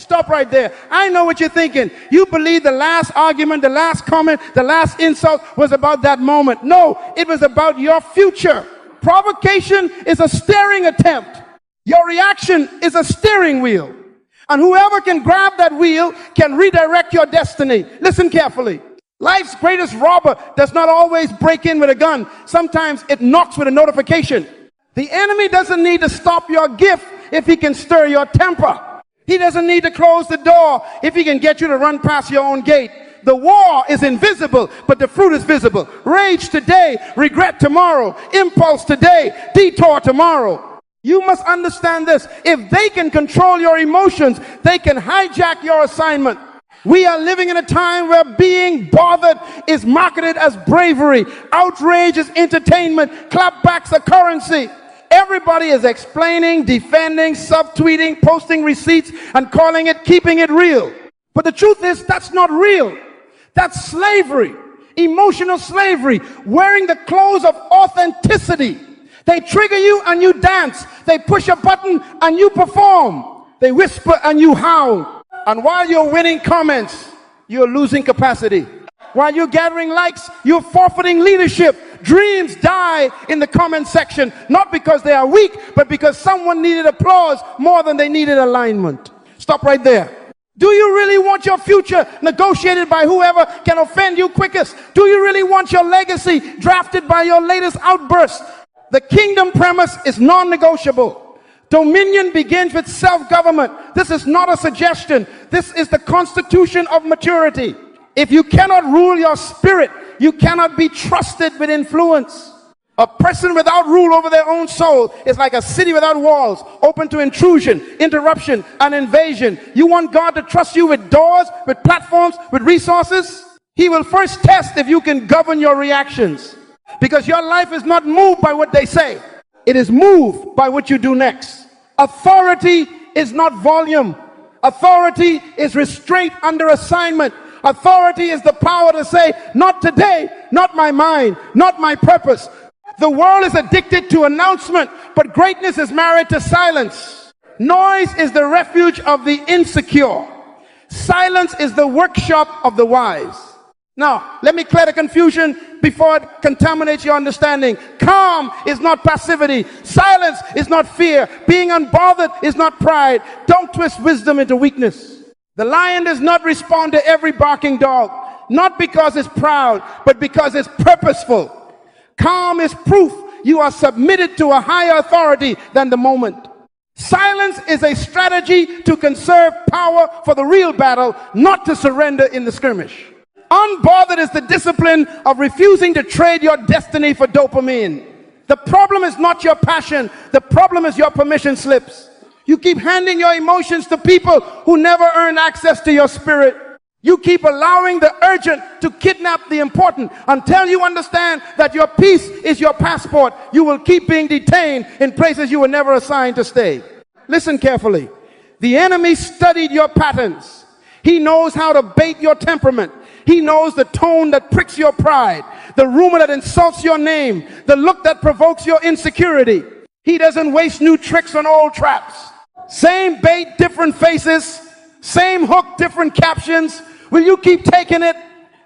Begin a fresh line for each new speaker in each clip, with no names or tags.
Stop right there. I know what you're thinking. You believe the last argument, the last comment, the last insult was about that moment. No, it was about your future. Provocation is a steering attempt. Your reaction is a steering wheel. And whoever can grab that wheel can redirect your destiny. Listen carefully. Life's greatest robber does not always break in with a gun. Sometimes it knocks with a notification. The enemy doesn't need to stop your gift if he can stir your temper. He doesn't need to close the door if he can get you to run past your own gate. The war is invisible, but the fruit is visible. Rage today, regret tomorrow, impulse today, detour tomorrow. You must understand this. If they can control your emotions, they can hijack your assignment. We are living in a time where being bothered is marketed as bravery. Outrage is entertainment. Clapbacks are currency. Everybody is explaining, defending, subtweeting, posting receipts, and calling it keeping it real. But the truth is, that's not real. That's slavery. Emotional slavery. Wearing the clothes of authenticity. They trigger you and you dance. They push a button and you perform. They whisper and you howl. And while you're winning comments, you're losing capacity. While you're gathering likes, you're forfeiting leadership. Dreams die in the comment section, not because they are weak, but because someone needed applause more than they needed alignment. Stop right there. Do you really want your future negotiated by whoever can offend you quickest? Do you really want your legacy drafted by your latest outburst? The kingdom premise is non-negotiable. Dominion begins with self-government. This is not a suggestion. This is the constitution of maturity. If you cannot rule your spirit, you cannot be trusted with influence. A person without rule over their own soul is like a city without walls, open to intrusion, interruption, and invasion. You want God to trust you with doors, with platforms, with resources? He will first test if you can govern your reactions. Because your life is not moved by what they say. It is moved by what you do next. Authority is not volume. Authority is restraint under assignment. Authority is the power to say, not today, not my mind, not my purpose. The world is addicted to announcement, but greatness is married to silence. Noise is the refuge of the insecure. Silence is the workshop of the wise. Now, let me clear the confusion before it contaminates your understanding. Calm is not passivity. Silence is not fear. Being unbothered is not pride. Don't twist wisdom into weakness. The lion does not respond to every barking dog, not because it's proud, but because it's purposeful. Calm is proof you are submitted to a higher authority than the moment. Silence is a strategy to conserve power for the real battle, not to surrender in the skirmish. Unbothered is the discipline of refusing to trade your destiny for dopamine. The problem is not your passion. The problem is your permission slips. You keep handing your emotions to people who never earned access to your spirit. You keep allowing the urgent to kidnap the important. Until you understand that your peace is your passport, you will keep being detained in places you were never assigned to stay. Listen carefully. The enemy studied your patterns. He knows how to bait your temperament. He knows the tone that pricks your pride, the rumor that insults your name, the look that provokes your insecurity. He doesn't waste new tricks on old traps. Same bait, different faces. Same hook, different captions. Will you keep taking it?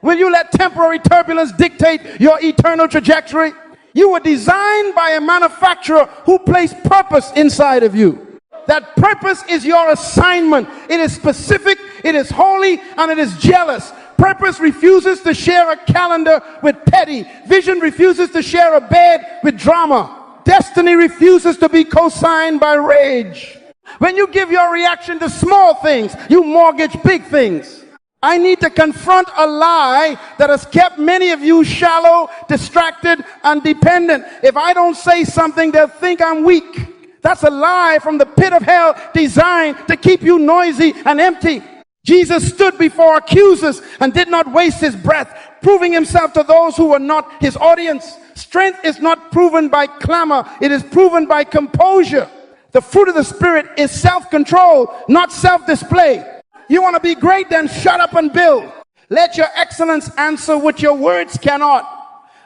Will you let temporary turbulence dictate your eternal trajectory? You were designed by a manufacturer who placed purpose inside of you. That purpose is your assignment. It is specific, it is holy, and it is jealous. Purpose refuses to share a calendar with petty. Vision refuses to share a bed with drama. Destiny refuses to be co-signed by rage. When you give your reaction to small things, you mortgage big things. I need to confront a lie that has kept many of you shallow, distracted, and dependent. If I don't say something, they'll think I'm weak. That's a lie from the pit of hell designed to keep you noisy and empty. Jesus stood before accusers and did not waste his breath, proving himself to those who were not his audience. Strength is not proven by clamor. It is proven by composure. The fruit of the Spirit is self-control, not self-display. You want to be great? Then shut up and build. Let your excellence answer what your words cannot.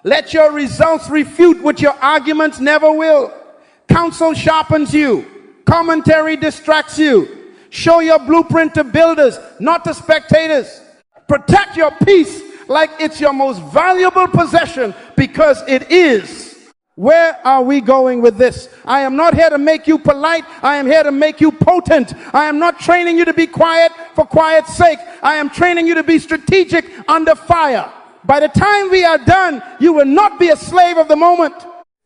Let your results refute what your arguments never will. Counsel sharpens you. Commentary distracts you. Show your blueprint to builders, not to spectators. Protect your peace like it's your most valuable possession, because it is. Where are we going with this? I am not here to make you polite. I am here to make you potent. I am not training you to be quiet for quiet's sake. I am training you to be strategic under fire. By the time we are done, you will not be a slave of the moment.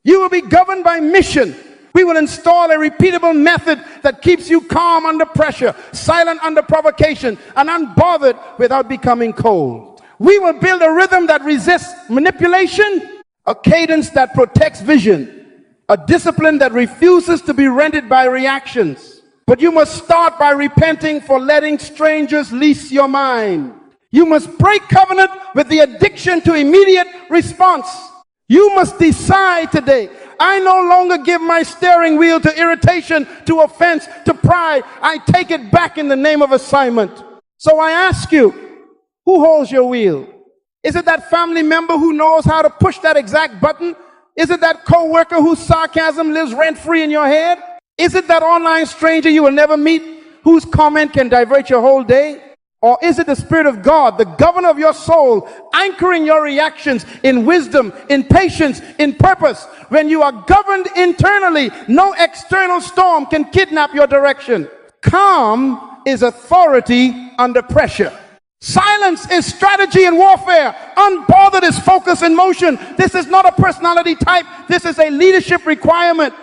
You will be governed by mission. We will install a repeatable method that keeps you calm under pressure, silent under provocation, and unbothered without becoming cold. We will build a rhythm that resists manipulation, a cadence that protects vision, a discipline that refuses to be rendered by reactions. But you must start by repenting for letting strangers lease your mind. You must break covenant with the addiction to immediate response. You must decide today, I no longer give my steering wheel to irritation, to offense, to pride. I take it back in the name of assignment. So I ask you, who holds your wheel? Is it that family member who knows how to push that exact button? Is it that coworker whose sarcasm lives rent-free in your head? Is it that online stranger you will never meet, whose comment can divert your whole day? Or is it the Spirit of God, the governor of your soul, anchoring your reactions in wisdom, in patience, in purpose? When you are governed internally, no external storm can kidnap your direction. Calm is authority under pressure. Silence is strategy in warfare. Unbothered is focus in motion. This is not a personality type. This is a leadership requirement.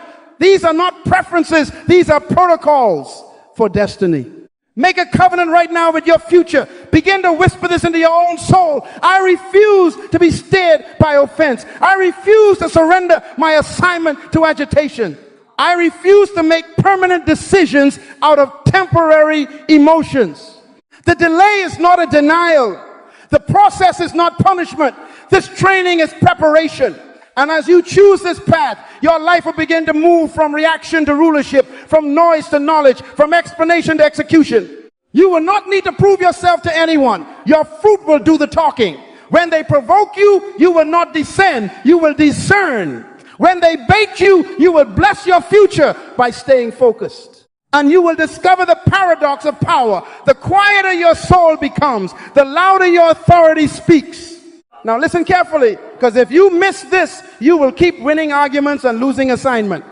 These are not preferences. These are protocols for destiny. Make a covenant right now with your future. Begin to whisper this into your own soul. I refuse to be steered by offense. I refuse to surrender my assignment to agitation. I refuse to make permanent decisions out of temporary emotions. The delay is not a denial. The process is not punishment. This training is preparation. And as you choose this path, your life will begin to move from reaction to rulership, from noise to knowledge, from explanation to execution. You will not need to prove yourself to anyone. Your fruit will do the talking. When they provoke you, you will not descend. You will discern. When they bait you, you will bless your future by staying focused. And you will discover the paradox of power. The quieter your soul becomes, the louder your authority speaks. Now listen carefully, because if you miss this, you will keep winning arguments and losing assignment.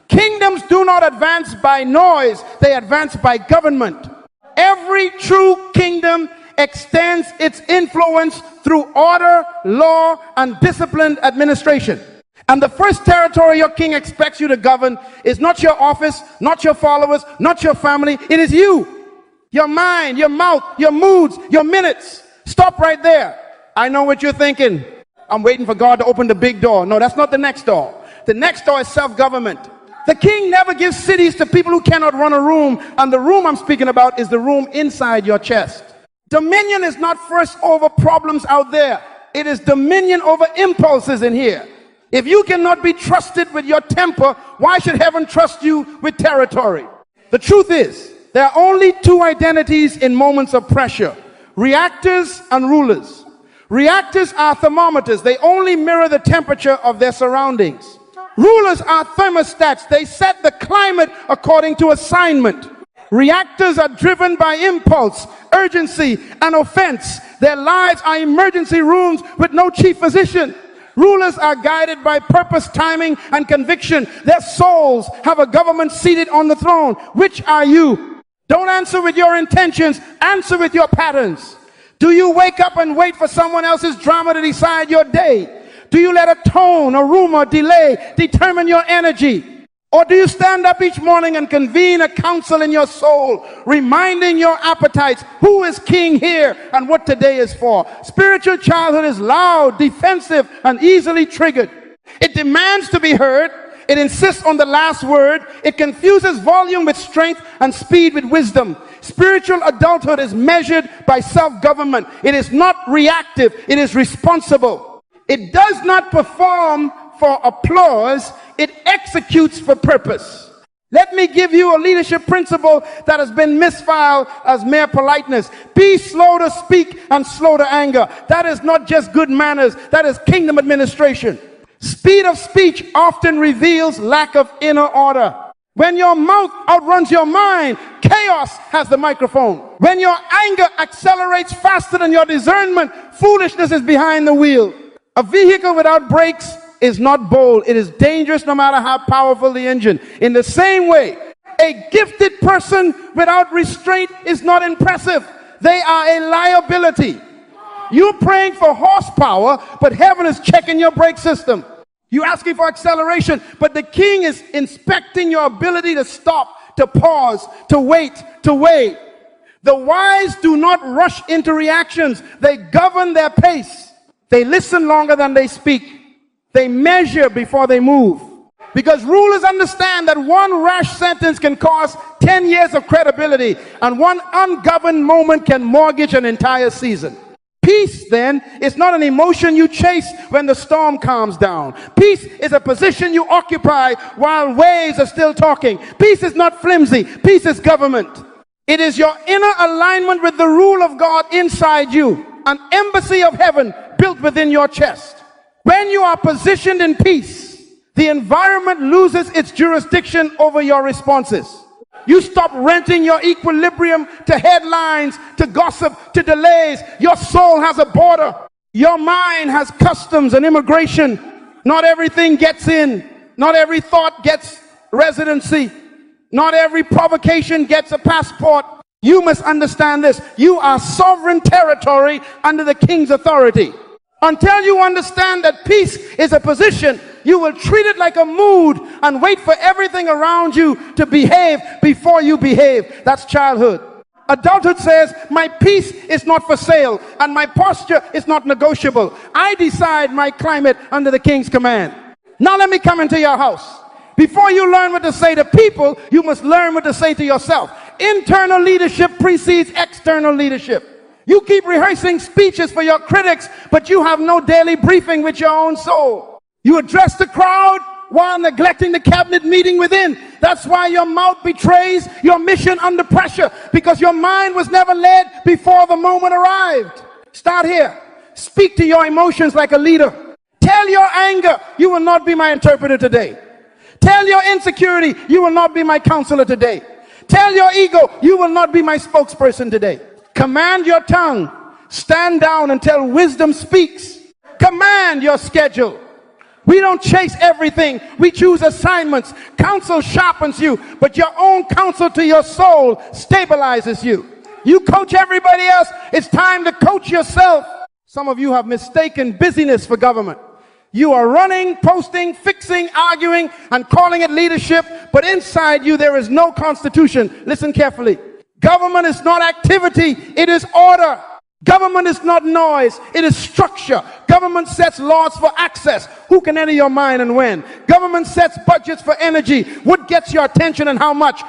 Kingdoms do not advance by noise, they advance by government. Every true kingdom extends its influence through order, law, and disciplined administration. And the first territory your king expects you to govern is not your office, not your followers, not your family. It is you. Your mind, your mouth, your moods, your minutes. Stop right there. I know what you're thinking. I'm waiting for God to open the big door. No, that's not the next door. The next door is self-government. The king never gives cities to people who cannot run a room. And the room I'm speaking about is the room inside your chest. Dominion is not first over problems out there. It is dominion over impulses in here. If you cannot be trusted with your temper, why should heaven trust you with territory? The truth is, there are only two identities in moments of pressure: reactors and rulers. Reactors are thermometers. They only mirror the temperature of their surroundings. Rulers are thermostats. They set the climate according to assignment. Reactors are driven by impulse, urgency, and offense. Their lives are emergency rooms with no chief physician. Rulers are guided by purpose, timing, and conviction. Their souls have a government seated on the throne. Which are you? Don't answer with your intentions. Answer with your patterns. Do you wake up and wait for someone else's drama to decide your day? Do you let a tone, a rumor, delay determine your energy? Or do you stand up each morning and convene a council in your soul, reminding your appetites who is king here and what today is for? Spiritual childhood is loud, defensive, and easily triggered. It demands to be heard. It insists on the last word. It confuses volume with strength and speed with wisdom. Spiritual adulthood is measured by self-government. It is not reactive. It is responsible. It does not perform for applause. It executes for purpose. Let me give you a leadership principle that has been misfiled as mere politeness. Be slow to speak and slow to anger. That is not just good manners. That is kingdom administration. Speed of speech often reveals lack of inner order. When your mouth outruns your mind, chaos has the microphone. When your anger accelerates faster than your discernment, foolishness is behind the wheel. A vehicle without brakes is not bold. It is dangerous no matter how powerful the engine. In the same way, a gifted person without restraint is not impressive. They are a liability. You're praying for horsepower, but heaven is checking your brake system. You're asking for acceleration, but the king is inspecting your ability to stop, to pause, to wait, to wait. The wise do not rush into reactions. They govern their pace. They listen longer than they speak. They measure before they move. Because rulers understand that one rash sentence can cost 10 years of credibility, and one ungoverned moment can mortgage an entire season. Peace, then, is not an emotion you chase when the storm calms down. Peace is a position you occupy while waves are still talking. Peace is not flimsy. Peace is government. It is your inner alignment with the rule of God inside you, an embassy of heaven built within your chest. When you are positioned in peace, the environment loses its jurisdiction over your responses. You stop renting your equilibrium to headlines, to gossip, to delays. Your soul has a border. Your mind has customs and immigration. Not everything gets in. Not every thought gets residency. Not every provocation gets a passport. You must understand this. You are sovereign territory under the king's authority. Until you understand that peace is a position, you will treat it like a mood and wait for everything around you to behave before you behave. That's childhood. Adulthood says, my peace is not for sale and my posture is not negotiable. I decide my climate under the king's command. Now let me come into your house. Before you learn what to say to people, you must learn what to say to yourself. Internal leadership precedes external leadership. You keep rehearsing speeches for your critics, but you have no daily briefing with your own soul. You address the crowd while neglecting the cabinet meeting within. That's why your mouth betrays your mission under pressure, because your mind was never led before the moment arrived. Start here. Speak to your emotions like a leader. Tell your anger, you will not be my interpreter today. Tell your insecurity, you will not be my counselor today. Tell your ego, you will not be my spokesperson today. Command your tongue. Stand down until wisdom speaks. Command your schedule. We don't chase everything. We choose assignments. Counsel sharpens you, but your own counsel to your soul stabilizes you. You coach everybody else. It's time to coach yourself. Some of you have mistaken busyness for government. You are running, posting, fixing, arguing, and calling it leadership, but inside you there is no constitution. Listen carefully. Government is not activity, it is order. Government is not noise, it is structure. Government sets laws for access. Who can enter your mind and when? Government sets budgets for energy. What gets your attention and how much?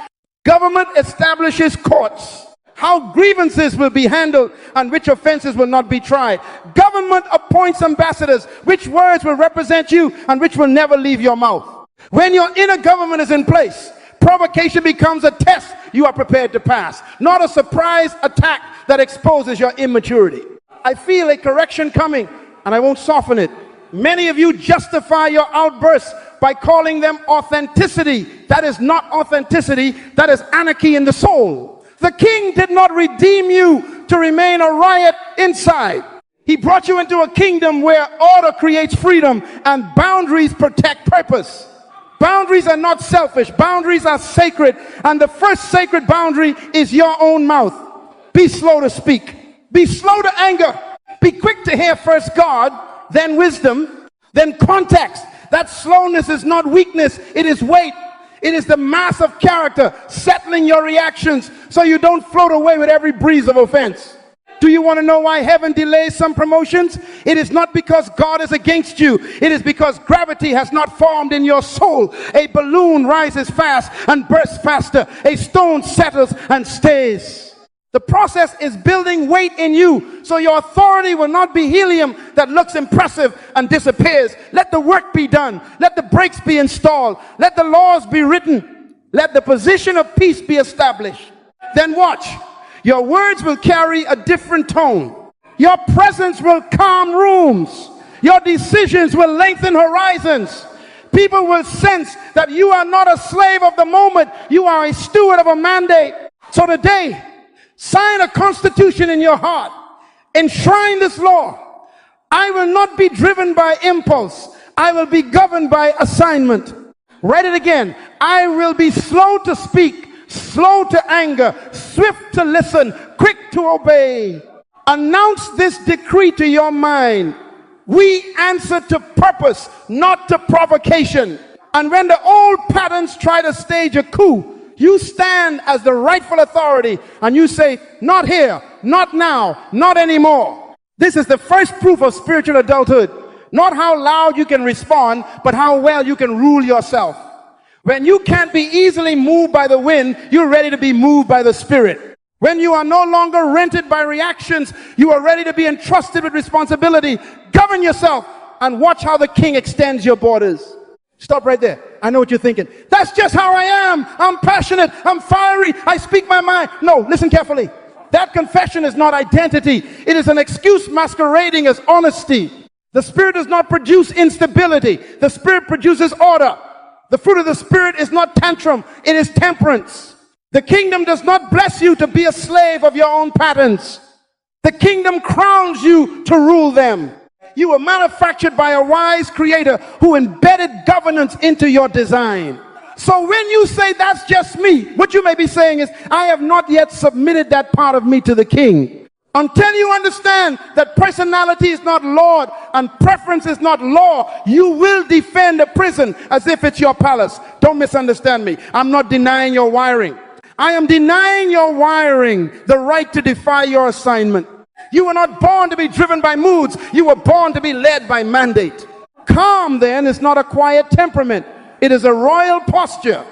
Government establishes courts. How grievances will be handled and which offenses will not be tried. Government appoints ambassadors. Which words will represent you and which will never leave your mouth. When your inner government is in place, provocation becomes a test you are prepared to pass, not a surprise attack that exposes your immaturity. I feel a correction coming, and I won't soften it. Many of you justify your outbursts by calling them authenticity. That is not authenticity, that is anarchy in the soul. The king did not redeem you to remain a riot inside. He brought you into a kingdom where order creates freedom and boundaries protect purpose. Boundaries are not selfish. Boundaries are sacred. And the first sacred boundary is your own mouth. Be slow to speak. Be slow to anger. Be quick to hear first God, then wisdom, then context. That slowness is not weakness. It is weight. It is the mass of character settling your reactions so you don't float away with every breeze of offense. Do you want to know why heaven delays some promotions? It is not because God is against you. It is because gravity has not formed in your soul. A balloon rises fast and bursts faster. A stone settles and stays. The process is building weight in you, so your authority will not be helium that looks impressive and disappears. Let the work be done. Let the brakes be installed. Let the laws be written. Let the position of peace be established. Then watch. Your words will carry a different tone. Your presence will calm rooms. Your decisions will lengthen horizons. People will sense that you are not a slave of the moment. You are a steward of a mandate. So today, sign a constitution in your heart. Enshrine this law. I will not be driven by impulse. I will be governed by assignment. Write it again. I will be slow to speak, slow to anger, swift to listen, quick to obey. Announce this decree to your mind. We answer to purpose, not to provocation. And when the old patterns try to stage a coup, you stand as the rightful authority and you say, not here, not now, not anymore. This is the first proof of spiritual adulthood. Not how loud you can respond, but how well you can rule yourself. When you can't be easily moved by the wind, you're ready to be moved by the Spirit. When you are no longer rented by reactions, you are ready to be entrusted with responsibility. Govern yourself and watch how the King extends your borders. Stop right there. I know what you're thinking. That's just how I am. I'm passionate. I'm fiery. I speak my mind. No, listen carefully. That confession is not identity. It is an excuse masquerading as honesty. The Spirit does not produce instability. The Spirit produces order. The fruit of the Spirit is not tantrum. It is temperance. The kingdom does not bless you to be a slave of your own patterns. The kingdom crowns you to rule them. You were manufactured by a wise creator who embedded governance into your design. So when you say that's just me, what you may be saying is, I have not yet submitted that part of me to the King. Until you understand that personality is not Lord and preference is not law, you will defend a prison as if it's your palace. Don't misunderstand me. I'm not denying your wiring. I am denying your wiring the right to defy your assignment. You were not born to be driven by moods. You were born to be led by mandate. Calm, then, is not a quiet temperament. It is a royal posture.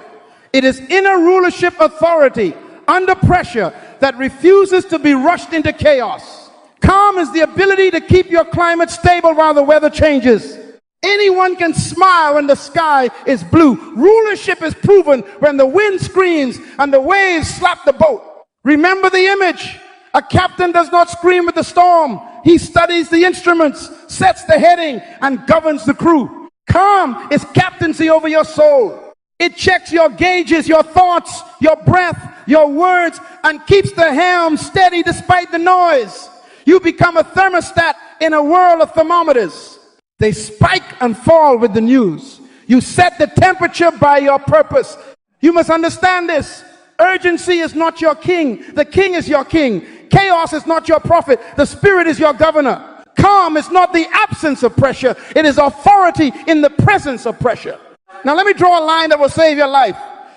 It is inner rulership authority under pressure that refuses to be rushed into chaos. Calm is the ability to keep your climate stable while the weather changes. Anyone can smile when the sky is blue. Rulership is proven when the wind screams and the waves slap the boat. Remember the image. A captain does not scream with the storm. He studies the instruments, sets the heading, and governs the crew. Calm is captaincy over your soul. It checks your gauges, your thoughts, your breath, your words, and keeps the helm steady despite the noise. You become a thermostat in a world of thermometers. They spike and fall with the news. You set the temperature by your purpose. You must understand this. Urgency is not your king. The king is your king. Chaos is not your prophet. The Spirit is your governor. Calm is not the absence of pressure. It is authority in the presence of pressure. Now let me draw a line that will save your life.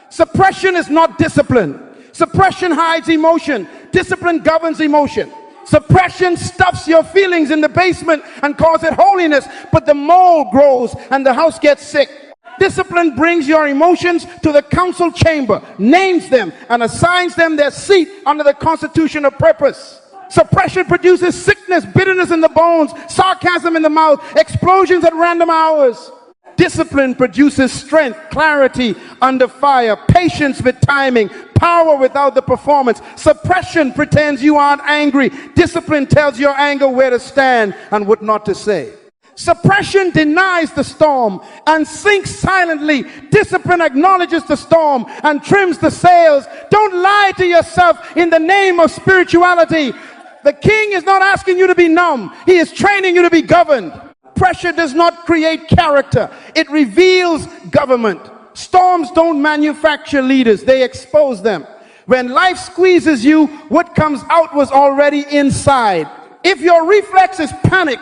Suppression is not discipline. Suppression hides emotion. Discipline governs emotion. Suppression stuffs your feelings in the basement and calls it holiness, but the mold grows and the house gets sick. Discipline brings your emotions to the council chamber, names them, and assigns them their seat under the constitution of purpose. Suppression produces sickness, bitterness in the bones, sarcasm in the mouth, explosions at random hours. Discipline produces strength, clarity under fire, patience with timing, power without the performance. Suppression pretends you aren't angry. Discipline tells your anger where to stand and what not to say. Suppression denies the storm and sinks silently. Discipline acknowledges the storm and trims the sails. Don't lie to yourself in the name of spirituality. The king is not asking you to be numb. He is training you to be governed. Pressure does not create character. It reveals government. Storms don't manufacture leaders. They expose them. When life squeezes you, what comes out was already inside. If your reflex is panic,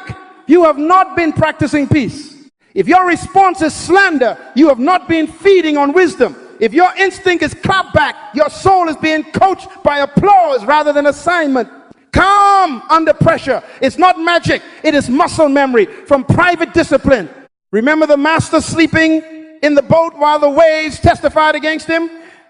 you have not been practicing peace. If your response is slander, you have not been feeding on wisdom. If your instinct is clap back, your soul is being coached by applause rather than assignment. Calm under pressure. It's not magic. It is muscle memory from private discipline. Remember the master sleeping in the boat while the waves testified against him?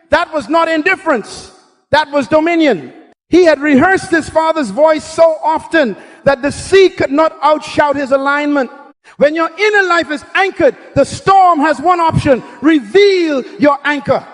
That was not indifference. That was dominion. He had rehearsed his father's voice so often that the sea could not outshout his alignment. When your inner life is anchored, the storm has one option: reveal your anchor.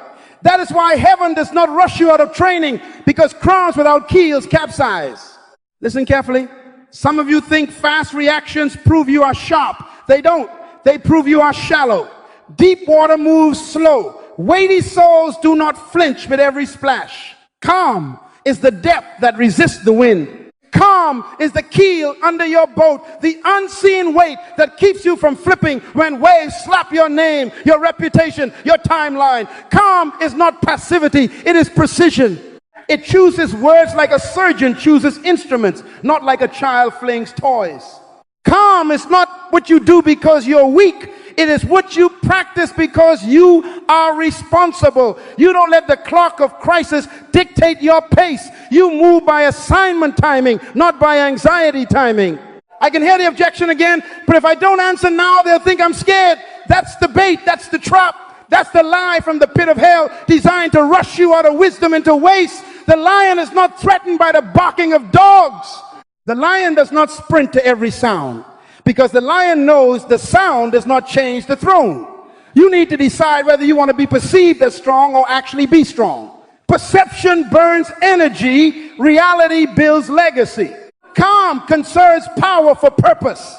That is why heaven does not rush you out of training, because crowns without keels capsize. Listen carefully. Some of you think fast reactions prove you are sharp. They don't. They prove you are shallow. Deep water moves slow. Weighty souls do not flinch with every splash. Calm is the depth that resists the wind. Calm is the keel under your boat, the unseen weight that keeps you from flipping when waves slap your name, your reputation, your timeline. Calm is not passivity, it is precision. It chooses words like a surgeon chooses instruments, not like a child flings toys. Calm is not what you do because you're weak. It is what you practice because you are responsible. You don't let the clock of crisis dictate your pace. You move by assignment timing, not by anxiety timing. I can hear the objection again, but if I don't answer now, they'll think I'm scared. That's the bait, that's the trap. That's the lie from the pit of hell designed to rush you out of wisdom into waste. The lion is not threatened by the barking of dogs. The lion does not sprint to every sound, because the lion knows the sound does not change the throne. You need to decide whether you want to be perceived as strong or actually be strong. Perception burns energy. Reality builds legacy. Calm conserves power for purpose.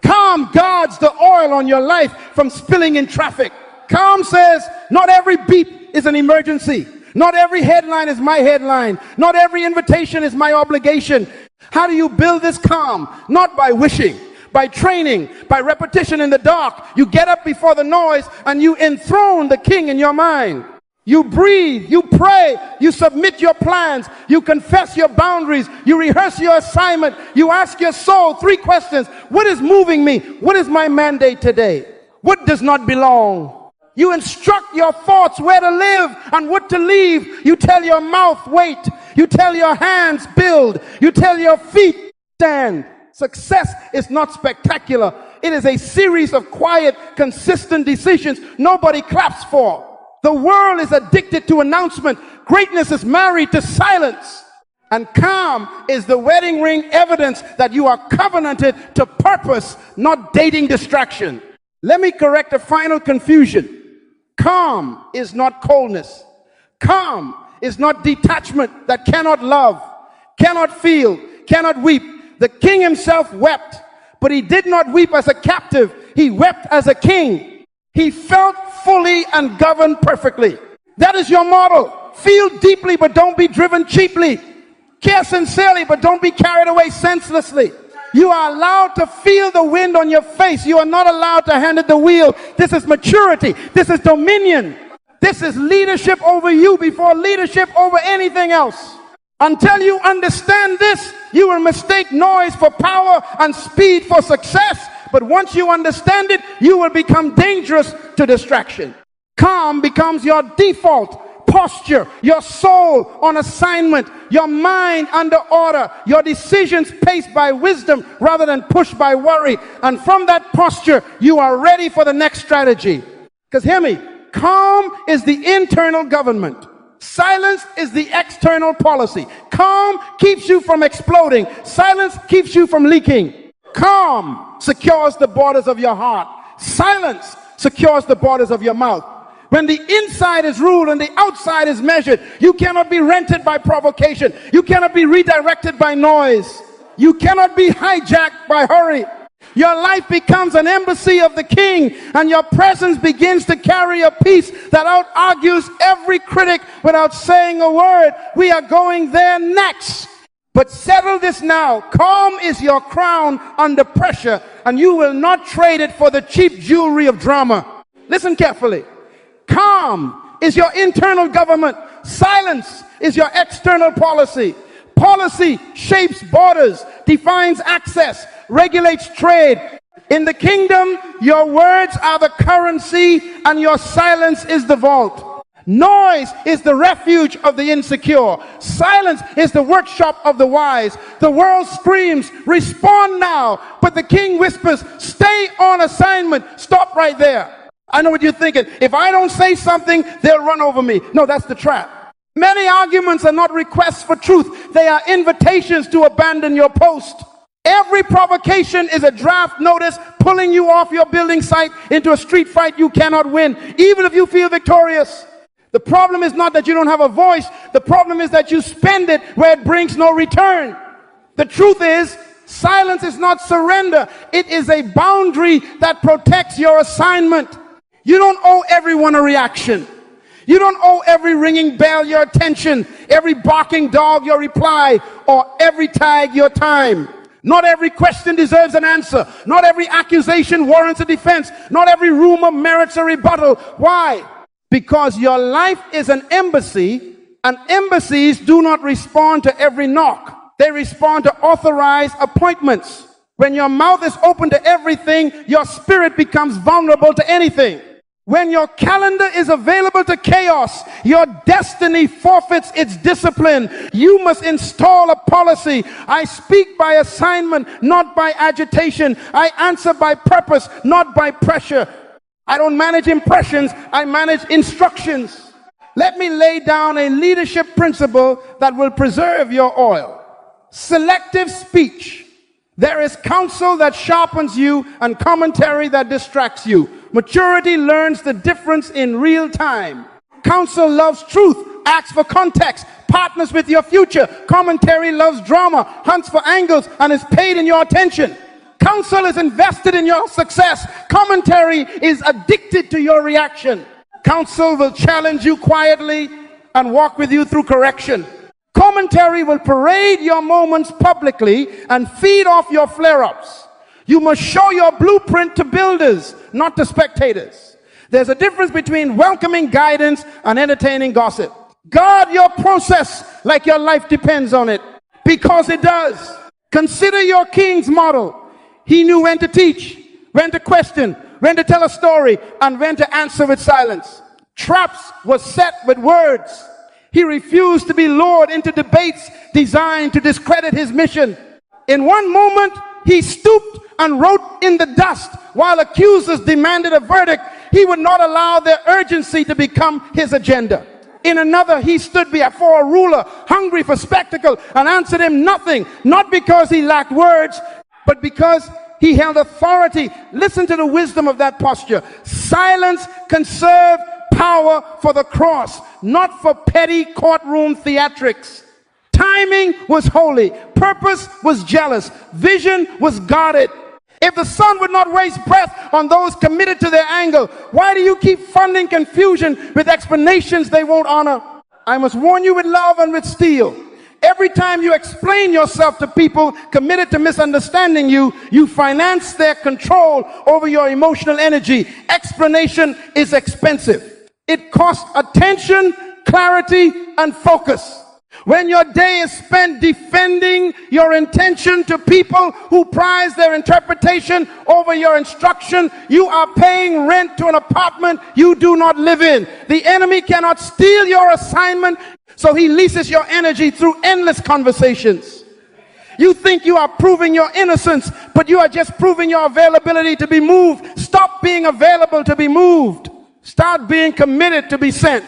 Calm guards the oil on your life from spilling in traffic. Calm says, not every beep is an emergency. Not every headline is my headline. Not every invitation is my obligation. How do you build this calm? Not by wishing, by training, by repetition in the dark. You get up before the noise and you enthrone the king in your mind. You breathe, you pray, you submit your plans, you confess your boundaries, you rehearse your assignment, you ask your soul 3 questions. What is moving me? What is my mandate today? What does not belong? You instruct your thoughts where to live and what to leave. You tell your mouth, wait. You tell your hands, build. You tell your feet, stand. Success is not spectacular. It is a series of quiet, consistent decisions nobody claps for. The world is addicted to announcement. Greatness is married to silence. And calm is the wedding ring evidence that you are covenanted to purpose, not dating distraction. Let me correct a final confusion. Calm is not coldness. Calm is not detachment that cannot love, cannot feel, cannot weep. The king himself wept, but he did not weep as a captive. He wept as a king. He felt fully and governed perfectly. That is your model. Feel deeply, but don't be driven cheaply. Care sincerely, but don't be carried away senselessly. You are allowed to feel the wind on your face. You are not allowed to hand it the wheel. This is maturity. This is dominion. This is leadership over you before leadership over anything else. Until you understand this, you will mistake noise for power and speed for success. But once you understand it, you will become dangerous to distraction. Calm becomes your default posture, your soul on assignment, your mind under order, your decisions paced by wisdom rather than pushed by worry. And from that posture, you are ready for the next strategy. Because hear me, calm is the internal government. Silence is the external policy. Calm keeps you from exploding. Silence keeps you from leaking. Calm secures the borders of your heart. Silence secures the borders of your mouth. When the inside is ruled and the outside is measured, you cannot be rented by provocation. You cannot be redirected by noise. You cannot be hijacked by hurry. Your life becomes an embassy of the king, and your presence begins to carry a peace that out-argues every critic without saying a word. We are going there next. But settle this now. Calm is your crown under pressure, and you will not trade it for the cheap jewelry of drama. Listen carefully. Calm is your internal government. Silence is your external policy. Policy shapes borders, defines access, regulates trade. In the kingdom, your words are the currency and your silence is the vault. Noise is the refuge of the insecure. Silence is the workshop of the wise. The world screams, respond now. But the king whispers, stay on assignment. Stop right there. I know what you're thinking. If I don't say something, they'll run over me. No, that's the trap. Many arguments are not requests for truth. They are invitations to abandon your post. Every provocation is a draft notice pulling you off your building site into a street fight you cannot win, even if you feel victorious. The problem is not that you don't have a voice. The problem is that you spend it where it brings no return. The truth is, silence is not surrender. It is a boundary that protects your assignment. You don't owe everyone a reaction. You don't owe every ringing bell your attention, every barking dog your reply, or every tag your time. Not every question deserves an answer. Not every accusation warrants a defense. Not every rumor merits a rebuttal. Why? Because your life is an embassy, and embassies do not respond to every knock. They respond to authorized appointments. When your mouth is open to everything, your spirit becomes vulnerable to anything. When your calendar is available to chaos, your destiny forfeits its discipline. You must install a policy. I speak by assignment, not by agitation. I answer by purpose, not by pressure. I don't manage impressions, I manage instructions. Let me lay down a leadership principle that will preserve your oil. Selective speech. There is counsel that sharpens you and commentary that distracts you. Maturity learns the difference in real time. Counsel loves truth, asks for context, partners with your future. Commentary loves drama, hunts for angles, and is paid in your attention. Counsel is invested in your success. Commentary is addicted to your reaction. Counsel will challenge you quietly and walk with you through correction. Commentary will parade your moments publicly and feed off your flare-ups. You must show your blueprint to builders, not to spectators. There's a difference between welcoming guidance and entertaining gossip. Guard your process like your life depends on it, because it does. Consider your king's model. He knew when to teach, when to question, when to tell a story, and when to answer with silence. Traps were set with words. He refused to be lured into debates designed to discredit his mission. In one moment, he stooped and wrote in the dust while accusers demanded a verdict. He would not allow their urgency to become his agenda. In another, he stood before a ruler, hungry for spectacle, and answered him nothing, not because he lacked words, but because he held authority. Listen to the wisdom of that posture. Silence conserved power for the cross, not for petty courtroom theatrics. Timing was holy. Purpose was jealous. Vision was guarded. If the sun would not waste breath on those committed to their angle, why do you keep funding confusion with explanations they won't honor? I must warn you with love and with steel. Every time you explain yourself to people committed to misunderstanding you, you finance their control over your emotional energy. Explanation is expensive. It costs attention, clarity, and focus. When your day is spent defending your intention to people who prize their interpretation over your instruction, you are paying rent to an apartment you do not live in. The enemy cannot steal your assignment, so he leases your energy through endless conversations. You think you are proving your innocence, but you are just proving your availability to be moved. Stop being available to be moved. Start being committed to be sent.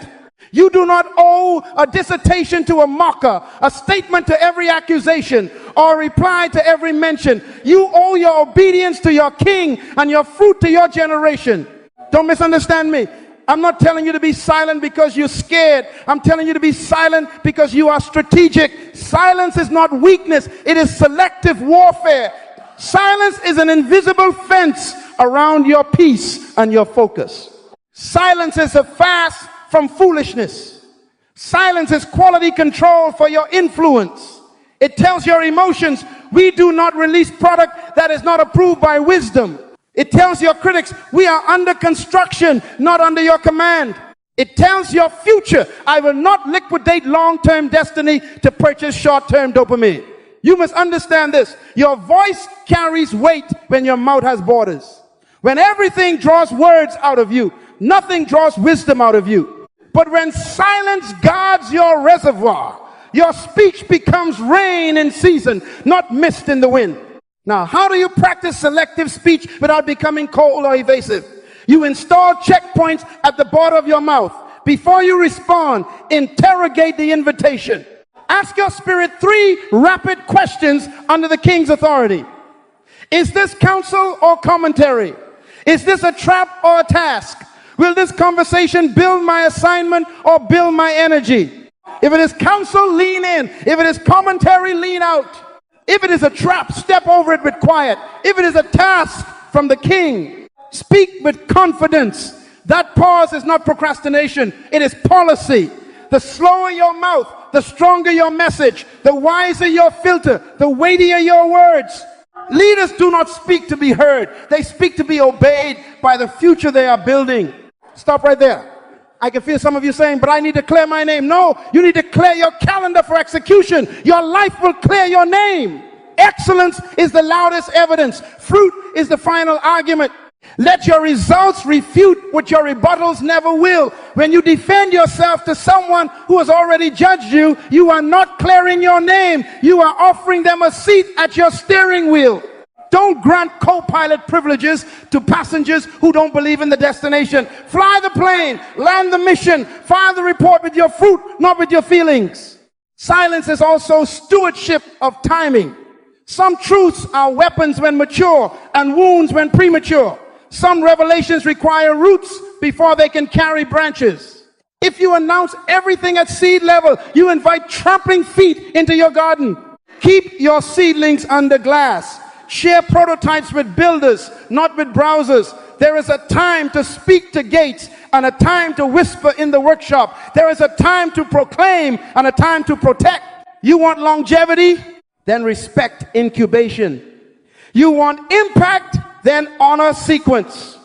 You do not owe a dissertation to a mocker, a statement to every accusation, or a reply to every mention. You owe your obedience to your king and your fruit to your generation. Don't misunderstand me. I'm not telling you to be silent because you're scared. I'm telling you to be silent because you are strategic. Silence is not weakness. It is selective warfare. Silence is an invisible fence around your peace and your focus. Silence is a fast from foolishness. Silence is quality control for your influence. It tells your emotions, we do not release product that is not approved by wisdom. It tells your critics, we are under construction, not under your command. It tells your future, I will not liquidate long-term destiny to purchase short-term dopamine. You must understand this. Your voice carries weight when your mouth has borders. When everything draws words out of you, nothing draws wisdom out of you. But when silence guards your reservoir, your speech becomes rain in season, not mist in the wind. Now, how do you practice selective speech without becoming cold or evasive? You install checkpoints at the border of your mouth. Before you respond, interrogate the invitation. Ask your spirit 3 rapid questions under the king's authority. Is this counsel or commentary? Is this a trap or a task? Will this conversation build my assignment or build my energy? If it is counsel, lean in. If it is commentary, lean out. If it is a trap, step over it with quiet. If it is a task from the king, speak with confidence. That pause is not procrastination, it is policy. The slower your mouth, the stronger your message, the wiser your filter, the weightier your words. Leaders do not speak to be heard. They speak to be obeyed by the future they are building. Stop right there. I can feel some of you saying, but I need to clear my name. No, you need to clear your calendar for execution. Your life will clear your name. Excellence is the loudest evidence. Fruit is the final argument. Let your results refute what your rebuttals never will. When you defend yourself to someone who has already judged you, you are not clearing your name. You are offering them a seat at your steering wheel. Don't grant co-pilot privileges to passengers who don't believe in the destination. Fly the plane, land the mission, file the report with your fruit, not with your feelings. Silence is also stewardship of timing. Some truths are weapons when mature and wounds when premature. Some revelations require roots before they can carry branches. If you announce everything at seed level, you invite trampling feet into your garden. Keep your seedlings under glass. Share prototypes with builders, not with browsers. There is a time to speak to gates and a time to whisper in the workshop. There is a time to proclaim and a time to protect. You want longevity? Then respect incubation. You want impact? Then honor sequence.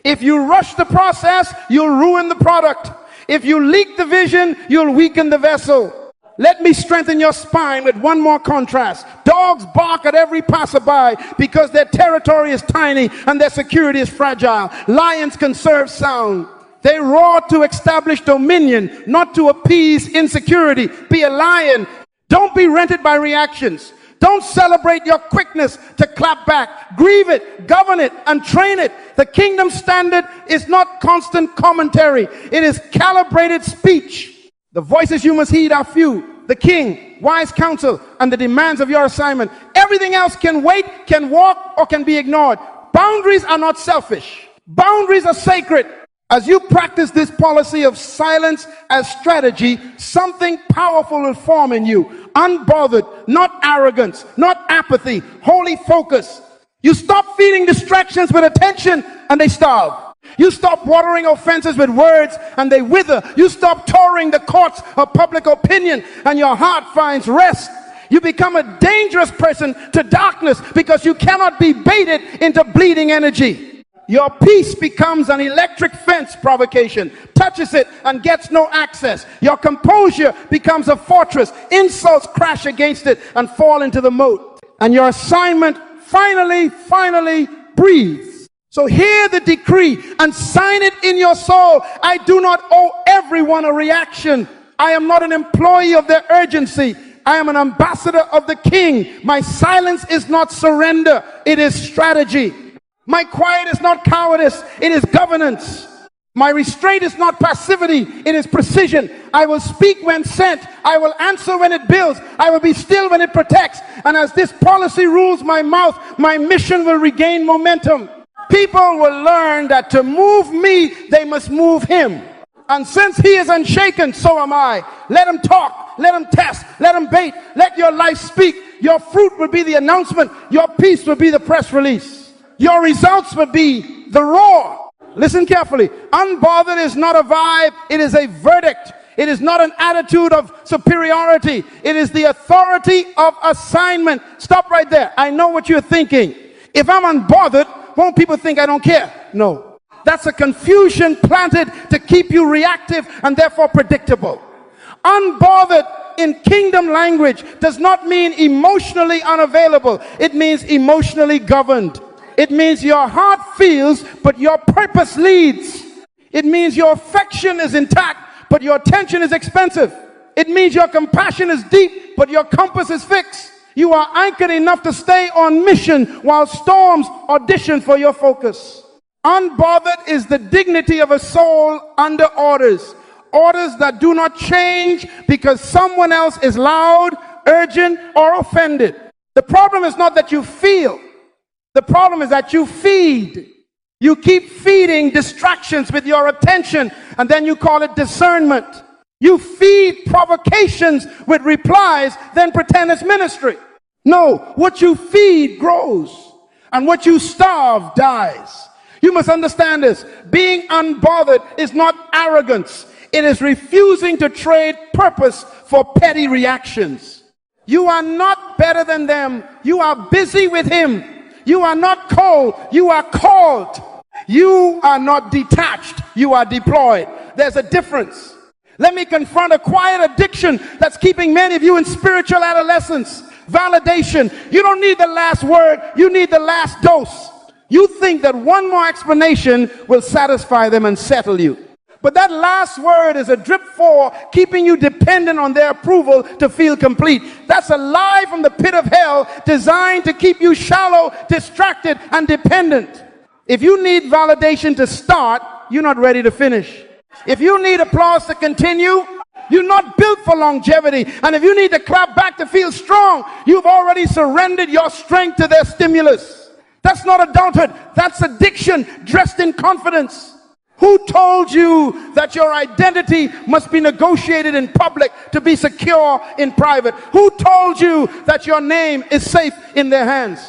If you rush the process, you'll ruin the product. If you leak the vision, you'll weaken the vessel. Let me strengthen your spine with one more contrast. Dogs bark at every passerby because their territory is tiny and their security is fragile. Lions conserve sound. They roar to establish dominion, not to appease insecurity. Be a lion. Don't be rented by reactions. Don't celebrate your quickness to clap back. Grieve it, govern it, and train it. The kingdom standard is not constant commentary. It is calibrated speech. The voices you must heed are few. The king, wise counsel, and the demands of your assignment. Everything else can wait, can walk, or can be ignored. Boundaries are not selfish. Boundaries are sacred. As you practice this policy of silence as strategy, something powerful will form in you. Unbothered, not arrogance, not apathy, holy focus. You stop feeding distractions with attention and they starve. You stop watering offenses with words and they wither. You stop touring the courts of public opinion and your heart finds rest. You become a dangerous person to darkness because you cannot be baited into bleeding energy. Your peace becomes an electric fence, provocation, touches it and gets no access. Your composure becomes a fortress. Insults crash against it and fall into the moat. And your assignment finally breathes. So hear the decree and sign it in your soul. I do not owe everyone a reaction. I am not an employee of their urgency. I am an ambassador of the King. My silence is not surrender. It is strategy. My quiet is not cowardice, it is governance. My restraint is not passivity, it is precision. I will speak when sent. I will answer when it builds. I will be still when it protects. And as this policy rules my mouth, my mission will regain momentum. People will learn that to move me, they must move him. And since he is unshaken, so am I. Let him talk, let him test, let him bait, let your life speak. Your fruit will be the announcement. Your peace will be the press release. Your results will be the roar. Listen carefully. Unbothered is not a vibe. It is a verdict. It is not an attitude of superiority. It is the authority of assignment. Stop right there. I know what you're thinking. If I'm unbothered, won't people think I don't care? No. That's a confusion planted to keep you reactive and therefore predictable. Unbothered in kingdom language does not mean emotionally unavailable. It means emotionally governed. It means your heart feels, but your purpose leads. It means your affection is intact, but your attention is expensive. It means your compassion is deep, but your compass is fixed. You are anchored enough to stay on mission while storms audition for your focus. Unbothered is the dignity of a soul under orders. Orders that do not change because someone else is loud, urgent, or offended. The problem is not that you feel. The problem is that you feed. You keep feeding distractions with your attention, and then you call it discernment. You feed provocations with replies, then pretend it's ministry. No, what you feed grows, and what you starve dies. You must understand this. Being unbothered is not arrogance. It is refusing to trade purpose for petty reactions. You are not better than them. You are busy with him. You are not cold. You are called. You are not detached. You are deployed. There's a difference. Let me confront a quiet addiction that's keeping many of you in spiritual adolescence. Validation. You don't need the last word. You need the last dose. You think that one more explanation will satisfy them and settle you. But that last word is a drip for keeping you dependent on their approval to feel complete. That's a lie from the pit of hell designed to keep you shallow, distracted, and dependent. If you need validation to start, you're not ready to finish. If you need applause to continue, you're not built for longevity. And if you need to clap back to feel strong, you've already surrendered your strength to their stimulus. That's not adulthood. That's addiction dressed in confidence. Who told you that your identity must be negotiated in public to be secure in private? Who told you that your name is safe in their hands?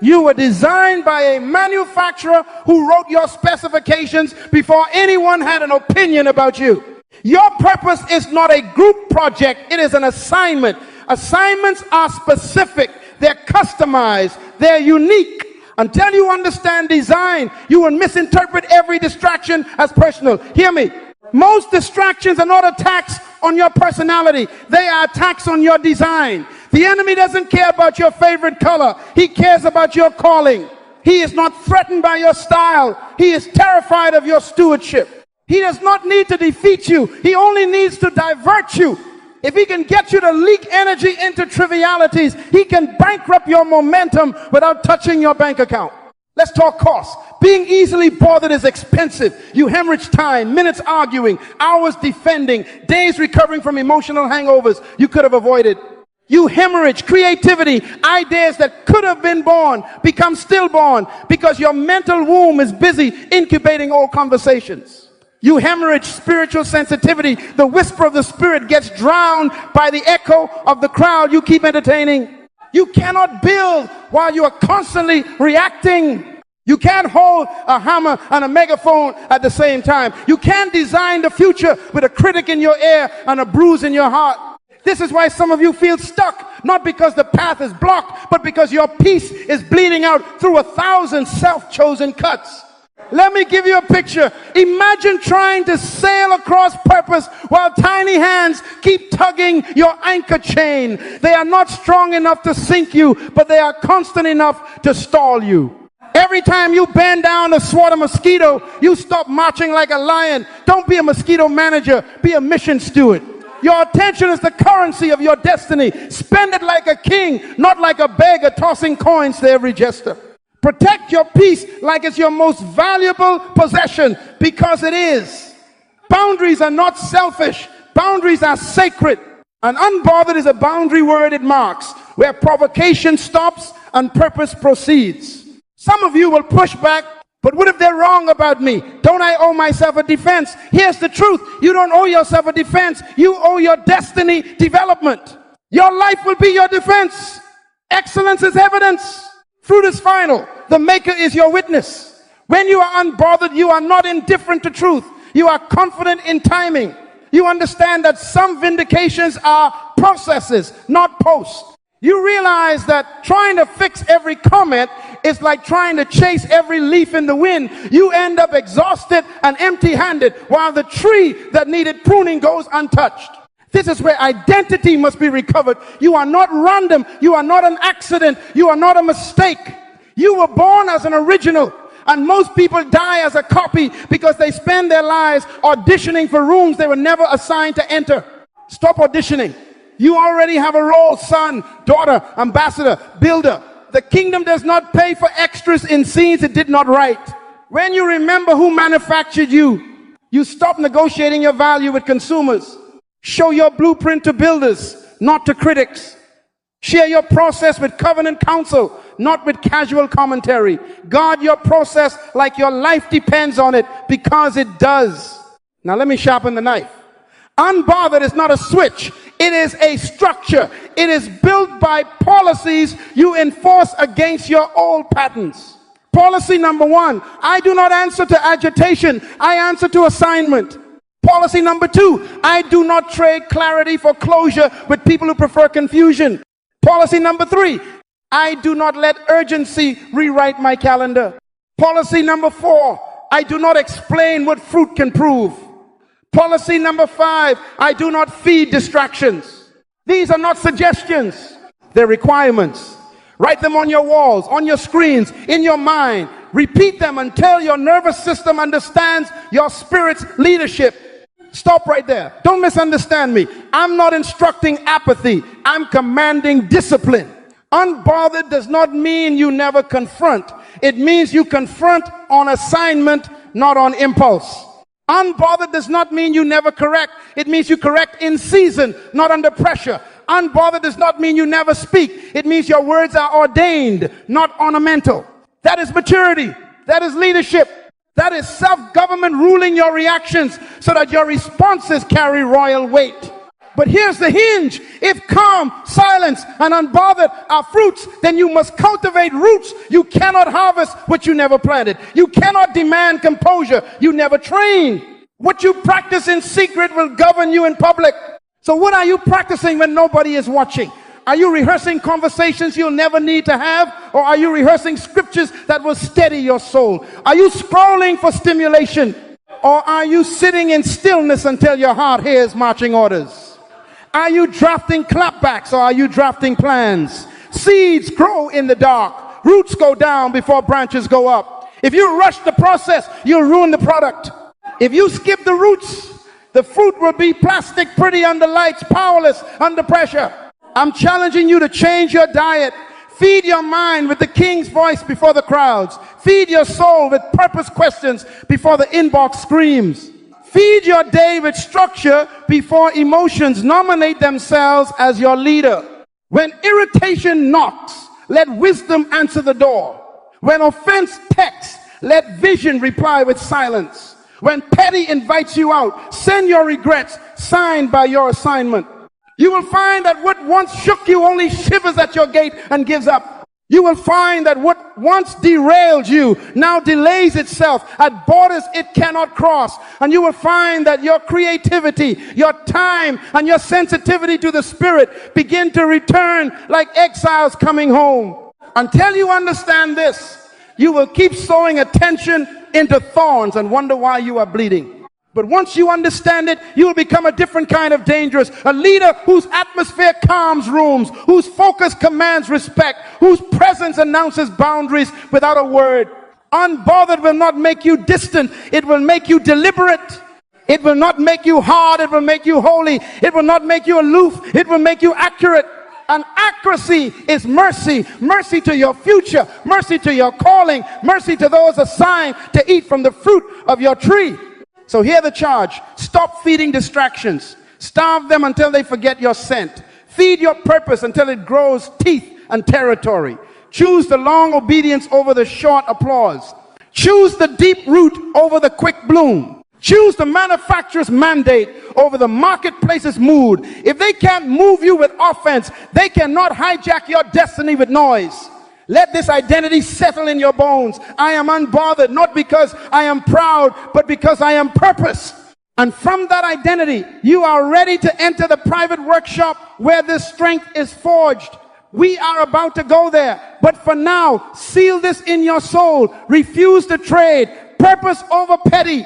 You were designed by a manufacturer who wrote your specifications before anyone had an opinion about you. Your purpose is not a group project. It is an assignment. Assignments are specific. They're customized. They're unique. Until you understand design, you will misinterpret every distraction as personal. Hear me. Most distractions are not attacks on your personality. They are attacks on your design. The enemy doesn't care about your favorite color. He cares about your calling. He is not threatened by your style. He is terrified of your stewardship. He does not need to defeat you. He only needs to divert you. If he can get you to leak energy into trivialities, he can bankrupt your momentum without touching your bank account. Let's talk costs. Being easily bothered is expensive. You hemorrhage time, minutes arguing, hours defending, days recovering from emotional hangovers you could have avoided. You hemorrhage creativity. Ideas that could have been born become stillborn because your mental womb is busy incubating old conversations. You hemorrhage spiritual sensitivity. The whisper of the spirit gets drowned by the echo of the crowd you keep entertaining. You cannot build while you are constantly reacting. You can't hold a hammer and a megaphone at the same time. You can't design the future with a critic in your ear and a bruise in your heart. This is why some of you feel stuck, not because the path is blocked, but because your peace is bleeding out through 1,000 self-chosen cuts. Let me give you a picture. Imagine trying to sail across purpose while tiny hands keep tugging your anchor chain. They are not strong enough to sink you, but they are constant enough to stall you. Every time you bend down to swat a mosquito, you stop marching like a lion. Don't be a mosquito manager. Be a mission steward. Your attention is the currency of your destiny. Spend it like a king, not like a beggar tossing coins to every jester. Protect your peace like it's your most valuable possession, because it is. Boundaries are not selfish. Boundaries are sacred. And unbothered is a boundary word it marks, where provocation stops and purpose proceeds. Some of you will push back, but what if they're wrong about me? Don't I owe myself a defense? Here's the truth. You don't owe yourself a defense. You owe your destiny development. Your life will be your defense. Excellence is evidence. Fruit is final. The maker is your witness. When you are unbothered, you are not indifferent to truth. You are confident in timing. You understand that some vindications are processes, not posts. You realize that trying to fix every comment is like trying to chase every leaf in the wind. You end up exhausted and empty-handed, while the tree that needed pruning goes untouched. This is where identity must be recovered. You are not random. You are not an accident. You are not a mistake. You were born as an original. And most people die as a copy because they spend their lives auditioning for rooms they were never assigned to enter. Stop auditioning. You already have a role: son, daughter, ambassador, builder. The kingdom does not pay for extras in scenes it did not write. When you remember who manufactured you, you stop negotiating your value with consumers. Show your blueprint to builders, not to critics. Share your process with covenant counsel, not with casual commentary. Guard your process like your life depends on it, because it does. Now let me sharpen the knife. Unbothered is not a switch. It is a structure. It is built by policies you enforce against your old patterns. Policy number 1, I do not answer to agitation. I answer to assignment. Policy number 2, I do not trade clarity for closure with people who prefer confusion. Policy number 3, I do not let urgency rewrite my calendar. Policy number 4, I do not explain what fruit can prove. Policy number 5, I do not feed distractions. These are not suggestions, they're requirements. Write them on your walls, on your screens, in your mind. Repeat them until your nervous system understands your spirit's leadership. Stop right there. Don't misunderstand me. I'm not instructing apathy. I'm commanding discipline. Unbothered does not mean you never confront. It means you confront on assignment, not on impulse. Unbothered does not mean you never correct. It means you correct in season, not under pressure. Unbothered does not mean you never speak. It means your words are ordained, not ornamental. That is maturity. That is leadership. That is self-government ruling your reactions so that your responses carry royal weight. But here's the hinge. If calm, silence, and unbothered are fruits, then you must cultivate roots. You cannot harvest what you never planted. You cannot demand composure you never trained. What you practice in secret will govern you in public. So what are you practicing when nobody is watching? Are you rehearsing conversations you'll never need to have? Or are you rehearsing scriptures that will steady your soul? Are you scrolling for stimulation? Or are you sitting in stillness until your heart hears marching orders? Are you drafting clapbacks or are you drafting plans? Seeds grow in the dark. Roots go down before branches go up. If you rush the process, you'll ruin the product. If you skip the roots, the fruit will be plastic, pretty under lights, powerless under pressure. I'm challenging you to change your diet. Feed your mind with the king's voice before the crowds. Feed your soul with purpose questions before the inbox screams. Feed your day with structure before emotions nominate themselves as your leader. When irritation knocks, let wisdom answer the door. When offense texts, let vision reply with silence. When petty invites you out, send your regrets signed by your assignment. You will find that what once shook you only shivers at your gate and gives up. You will find that what once derailed you now delays itself at borders it cannot cross. And you will find that your creativity, your time, and your sensitivity to the Spirit begin to return like exiles coming home. Until you understand this, you will keep sowing attention into thorns and wonder why you are bleeding. But once you understand it, you will become a different kind of dangerous. A leader whose atmosphere calms rooms, whose focus commands respect, whose presence announces boundaries without a word. Unbothered will not make you distant. It will make you deliberate. It will not make you hard. It will make you holy. It will not make you aloof. It will make you accurate. And accuracy is mercy. Mercy to your future. Mercy to your calling. Mercy to those assigned to eat from the fruit of your tree. So hear the charge. Stop feeding distractions. Starve them until they forget your scent. Feed your purpose until it grows teeth and territory. Choose the long obedience over the short applause. Choose the deep root over the quick bloom. Choose the manufacturer's mandate over the marketplace's mood. If they can't move you with offense, they cannot hijack your destiny with noise. Let this identity settle in your bones. I am unbothered, not because I am proud, but because I am purpose. And from that identity, you are ready to enter the private workshop where this strength is forged. We are about to go there. But for now, seal this in your soul. Refuse to trade. Purpose over petty.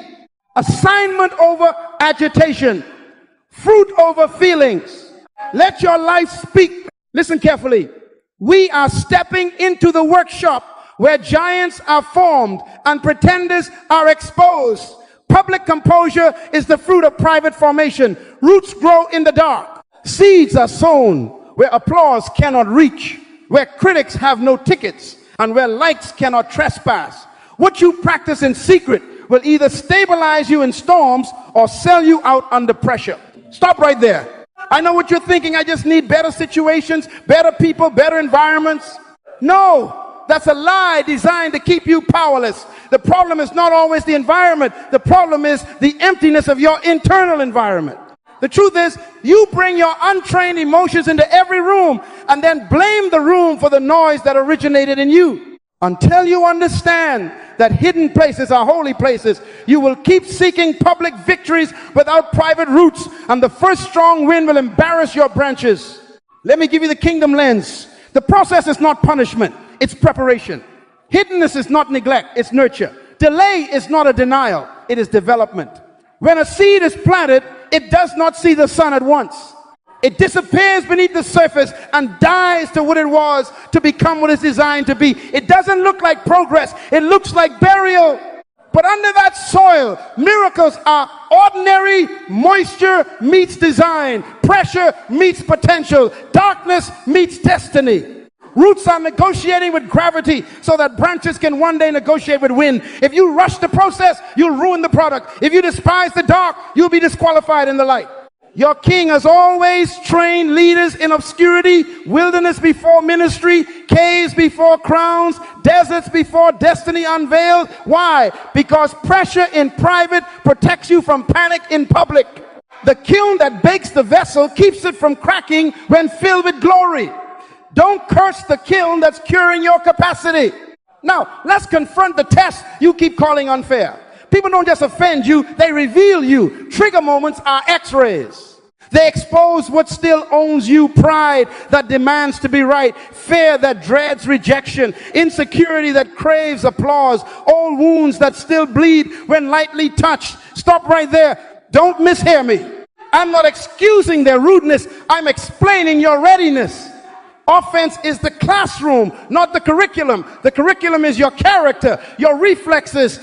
Assignment over agitation. Fruit over feelings. Let your life speak. Listen carefully. We are stepping into the workshop where giants are formed and pretenders are exposed. Public composure is the fruit of private formation. Roots grow in the dark. Seeds are sown where applause cannot reach, where critics have no tickets, and where likes cannot trespass. What you practice in secret will either stabilize you in storms or sell you out under pressure. Stop right there. I know what you're thinking. I just need better situations, better people, better environments. No, that's a lie designed to keep you powerless. The problem is not always the environment. The problem is the emptiness of your internal environment. The truth is, you bring your untrained emotions into every room and then blame the room for the noise that originated in you. Until you understand that hidden places are holy places, you will keep seeking public victories without private roots, and the first strong wind will embarrass your branches. Let me give you the kingdom lens. The process is not punishment, it's preparation. Hiddenness is not neglect, it's nurture. Delay is not a denial, it is development. When a seed is planted, it does not see the sun at once. It disappears beneath the surface and dies to what it was to become what it's designed to be. It doesn't look like progress, it looks like burial. But under that soil, miracles are ordinary. Moisture meets design, pressure meets potential, darkness meets destiny. Roots are negotiating with gravity so that branches can one day negotiate with wind. If you rush the process, you'll ruin the product. If you despise the dark, you'll be disqualified in the light. Your king has always trained leaders in obscurity, wilderness before ministry, caves before crowns, deserts before destiny unveiled. Why? Because pressure in private protects you from panic in public. The kiln that bakes the vessel keeps it from cracking when filled with glory. Don't curse the kiln that's curing your capacity. Now, let's confront the test you keep calling unfair. People don't just offend you, they reveal you. Trigger moments are x-rays. They expose what still owns you: pride that demands to be right, fear that dreads rejection, insecurity that craves applause, old wounds that still bleed when lightly touched. Stop right there. Don't mishear me. I'm not excusing their rudeness, I'm explaining your readiness. Offense is the classroom, not the curriculum. The curriculum is your character, your reflexes,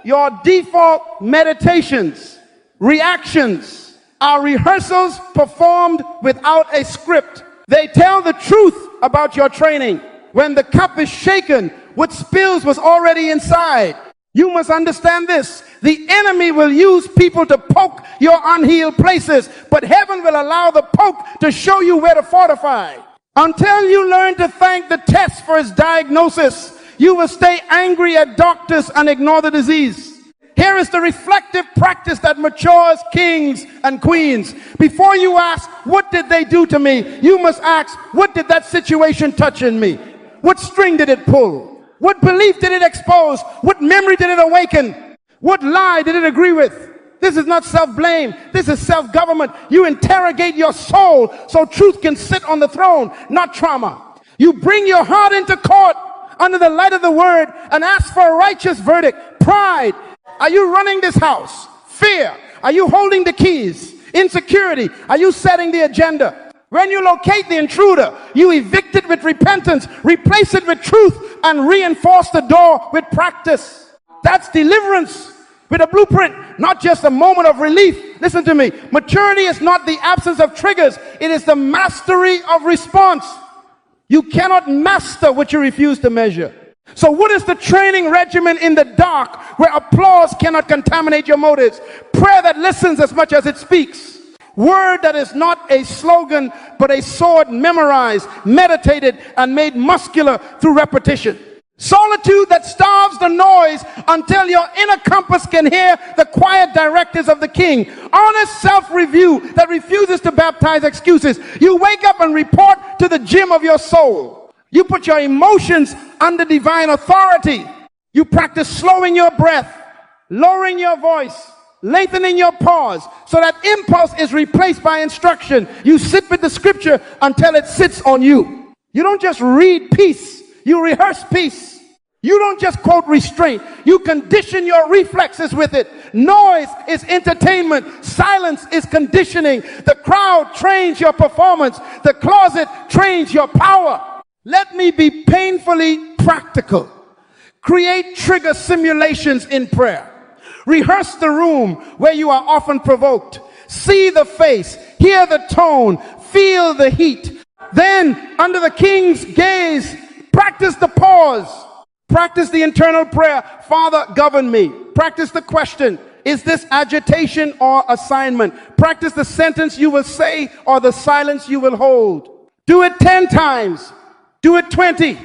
your default meditations. Reactions are rehearsals performed without a script. They tell the truth about your training. When the cup is shaken, what spills was already inside. You must understand this. The enemy will use people to poke your unhealed places, but heaven will allow the poke to show you where to fortify. Until you learn to thank the test for its diagnosis, you will stay angry at doctors and ignore the disease. Here is the reflective practice that matures kings and queens. Before you ask, what did they do to me? You must ask, what did that situation touch in me? What string did it pull? What belief did it expose? What memory did it awaken? What lie did it agree with? This is not self-blame. This is self-government. You interrogate your soul so truth can sit on the throne, not trauma. You bring your heart into court under the light of the word and ask for a righteous verdict. Pride. Are you running this house? Fear. Are you holding the keys? Insecurity. Are you setting the agenda? When you locate the intruder, you evict it with repentance, replace it with truth, and reinforce the door with practice. That's deliverance with a blueprint, not just a moment of relief. Listen to me. Maturity is not the absence of triggers. It is the mastery of response. You cannot master what you refuse to measure. So what is the training regimen in the dark where applause cannot contaminate your motives? Prayer that listens as much as it speaks. Word that is not a slogan, but a sword memorized, meditated, and made muscular through repetition. Solitude that starves the noise until your inner compass can hear the quiet directives of the king. Honest self-review that refuses to baptize excuses. You wake up and report to the gym of your soul. You put your emotions under divine authority. You practice slowing your breath, lowering your voice, lengthening your pause, so that impulse is replaced by instruction. You sit with the scripture until it sits on you. You don't just read peace, you rehearse peace. You don't just quote restraint, you condition your reflexes with it. Noise is entertainment, silence is conditioning. The crowd trains your performance, the closet trains your power. Let me be painfully practical. Create trigger simulations in prayer. Rehearse the room where you are often provoked. See the face, hear the tone, feel the heat. Then, under the king's gaze, practice the pause. Practice the internal prayer, Father, govern me. Practice the question, is this agitation or assignment? Practice the sentence you will say or the silence you will hold. Do it 10 times. Do it 20.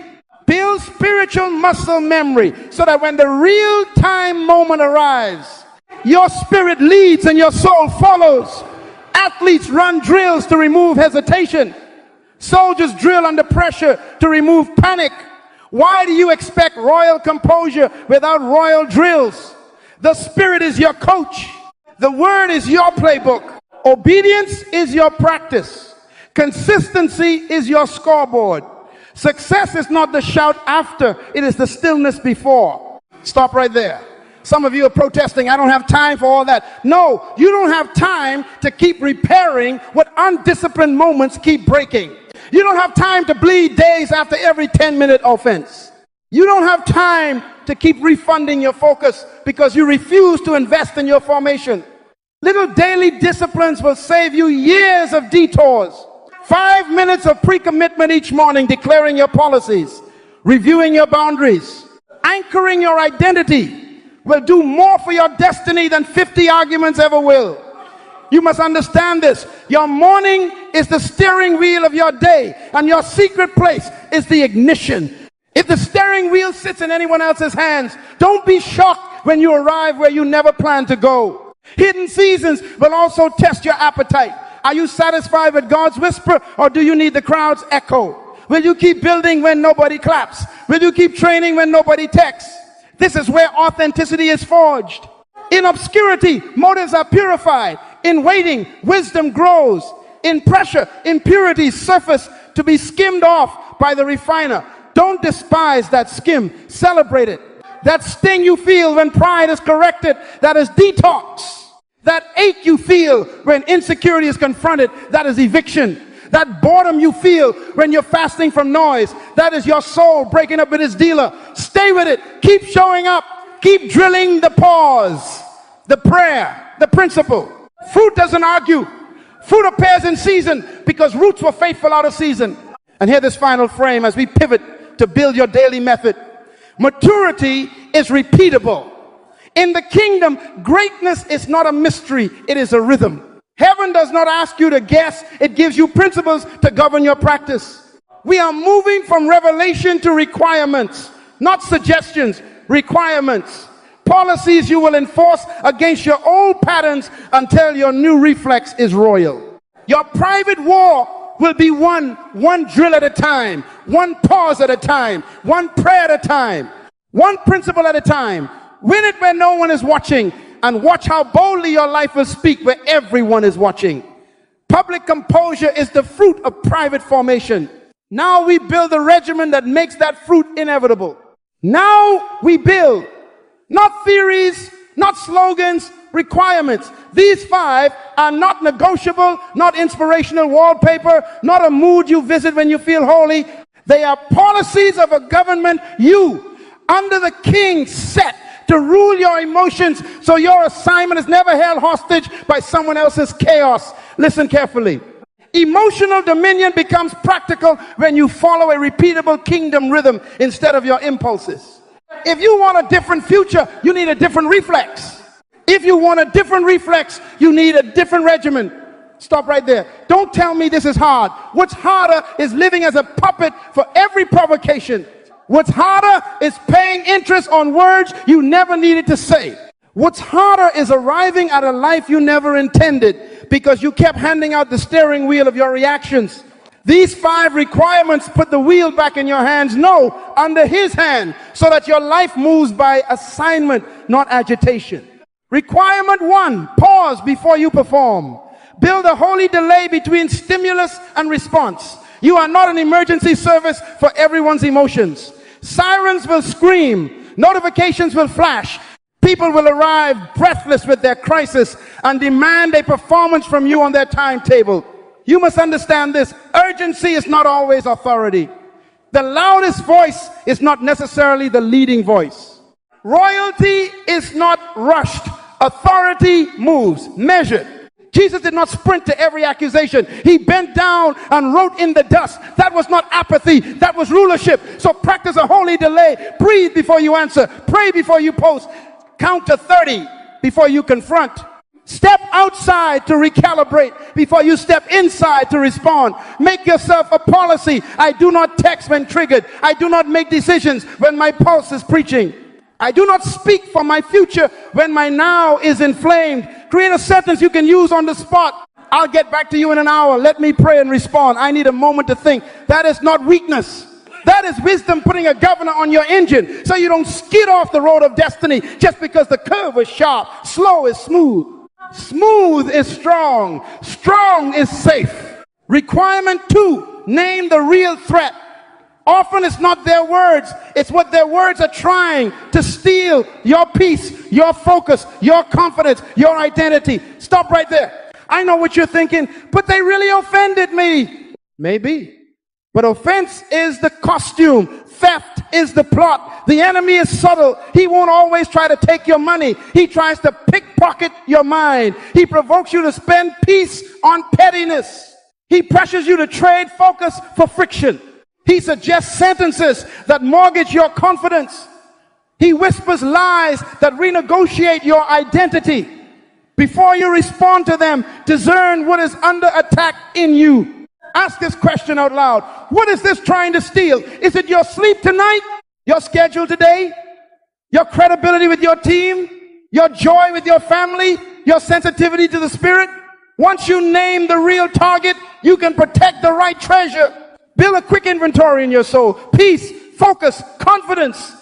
Build spiritual muscle memory so that when the real-time moment arrives, your spirit leads and your soul follows. Athletes run drills to remove hesitation. Soldiers drill under pressure to remove panic. Why do you expect royal composure without royal drills? The Spirit is your coach. The Word is your playbook. Obedience is your practice. Consistency is your scoreboard. Success is not the shout after, it is the stillness before. Stop right there. Some of you are protesting, I don't have time for all that. No, you don't have time to keep repairing what undisciplined moments keep breaking. You don't have time to bleed days after every 10-minute offense. You don't have time to keep refunding your focus because you refuse to invest in your formation. Little daily disciplines will save you years of detours. 5 minutes of pre-commitment each morning, declaring your policies, reviewing your boundaries, anchoring your identity will do more for your destiny than 50 arguments ever will. You must understand this. Your morning is the steering wheel of your day, and your secret place is the ignition. If the steering wheel sits in anyone else's hands, don't be shocked when you arrive where you never planned to go. Hidden seasons will also test your appetite. Are you satisfied with God's whisper, or do you need the crowd's echo? Will you keep building when nobody claps? Will you keep training when nobody texts? This is where authenticity is forged. In obscurity, motives are purified. In waiting, wisdom grows. In pressure, impurities surface to be skimmed off by the refiner. Don't despise that skim. Celebrate it. That sting you feel when pride is corrected, that is detox. That ache you feel when insecurity is confronted, that is eviction. That boredom you feel when you're fasting from noise, that is your soul breaking up with its dealer. Stay with it. Keep showing up. Keep drilling the pause, the prayer, the principle. Fruit doesn't argue. Fruit appears in season because roots were faithful out of season. And here this final frame as we pivot to build your daily method. Maturity is repeatable. In the kingdom, greatness is not a mystery, it is a rhythm. Heaven does not ask you to guess, it gives you principles to govern your practice. We are moving from revelation to requirements, not suggestions, requirements. Policies you will enforce against your old patterns until your new reflex is royal. Your private war will be one drill at a time, one pause at a time, one prayer at a time, one principle at a time. Win it when no one is watching, and watch how boldly your life will speak where everyone is watching. Public composure is the fruit of private formation. Now we build a regimen that makes that fruit inevitable. Now we build, not theories, not slogans, requirements. These 5 are not negotiable, not inspirational wallpaper, not a mood you visit when you feel holy. They are policies of a government you, under the king, set to rule your emotions so your assignment is never held hostage by someone else's chaos. Listen carefully. Emotional dominion becomes practical when you follow a repeatable kingdom rhythm instead of your impulses. If you want a different future, you need a different reflex. If you want a different reflex, you need a different regimen. Stop right there. Don't tell me this is hard. What's harder is living as a puppet for every provocation. What's harder is paying interest on words you never needed to say. What's harder is arriving at a life you never intended because you kept handing out the steering wheel of your reactions. These 5 requirements put the wheel back in your hands. No, under his hand, so that your life moves by assignment, not agitation. Requirement 1, pause before you perform. Build a holy delay between stimulus and response. You are not an emergency service for everyone's emotions. Sirens will scream, notifications will flash, people will arrive breathless with their crisis and demand a performance from you on their timetable. You must understand this. Urgency is not always authority. The loudest voice is not necessarily the leading voice. Royalty is not rushed. Authority moves, measured. Jesus did not sprint to every accusation. He bent down and wrote in the dust. That was not apathy, that was rulership. So practice a holy delay. Breathe before you answer. Pray before you post. Count to 30 before you confront. Step outside to recalibrate before you step inside to respond. Make yourself a policy. I do not text when triggered. I do not make decisions when my pulse is preaching. I do not speak for my future when my now is inflamed. Create a sentence you can use on the spot. I'll get back to you in an hour. Let me pray and respond. I need a moment to think. That is not weakness. That is wisdom putting a governor on your engine so you don't skid off the road of destiny just because the curve is sharp. Slow is smooth. Smooth is strong. Strong is safe. Requirement 2, name the real threat. Often it's not their words, it's what their words are trying to steal: your peace, your focus, your confidence, your identity. Stop right there. I know what you're thinking, but they really offended me. Maybe. But offense is the costume. Theft is the plot. The enemy is subtle. He won't always try to take your money. He tries to pickpocket your mind. He provokes you to spend peace on pettiness. He pressures you to trade focus for friction. He suggests sentences that mortgage your confidence. He whispers lies that renegotiate your identity. Before you respond to them, discern what is under attack in you. Ask this question out loud. What is this trying to steal? Is it your sleep tonight? Your schedule today? Your credibility with your team? Your joy with your family? Your sensitivity to the spirit? Once you name the real target, you can protect the right treasure. Build a quick inventory in your soul. Peace, focus, confidence,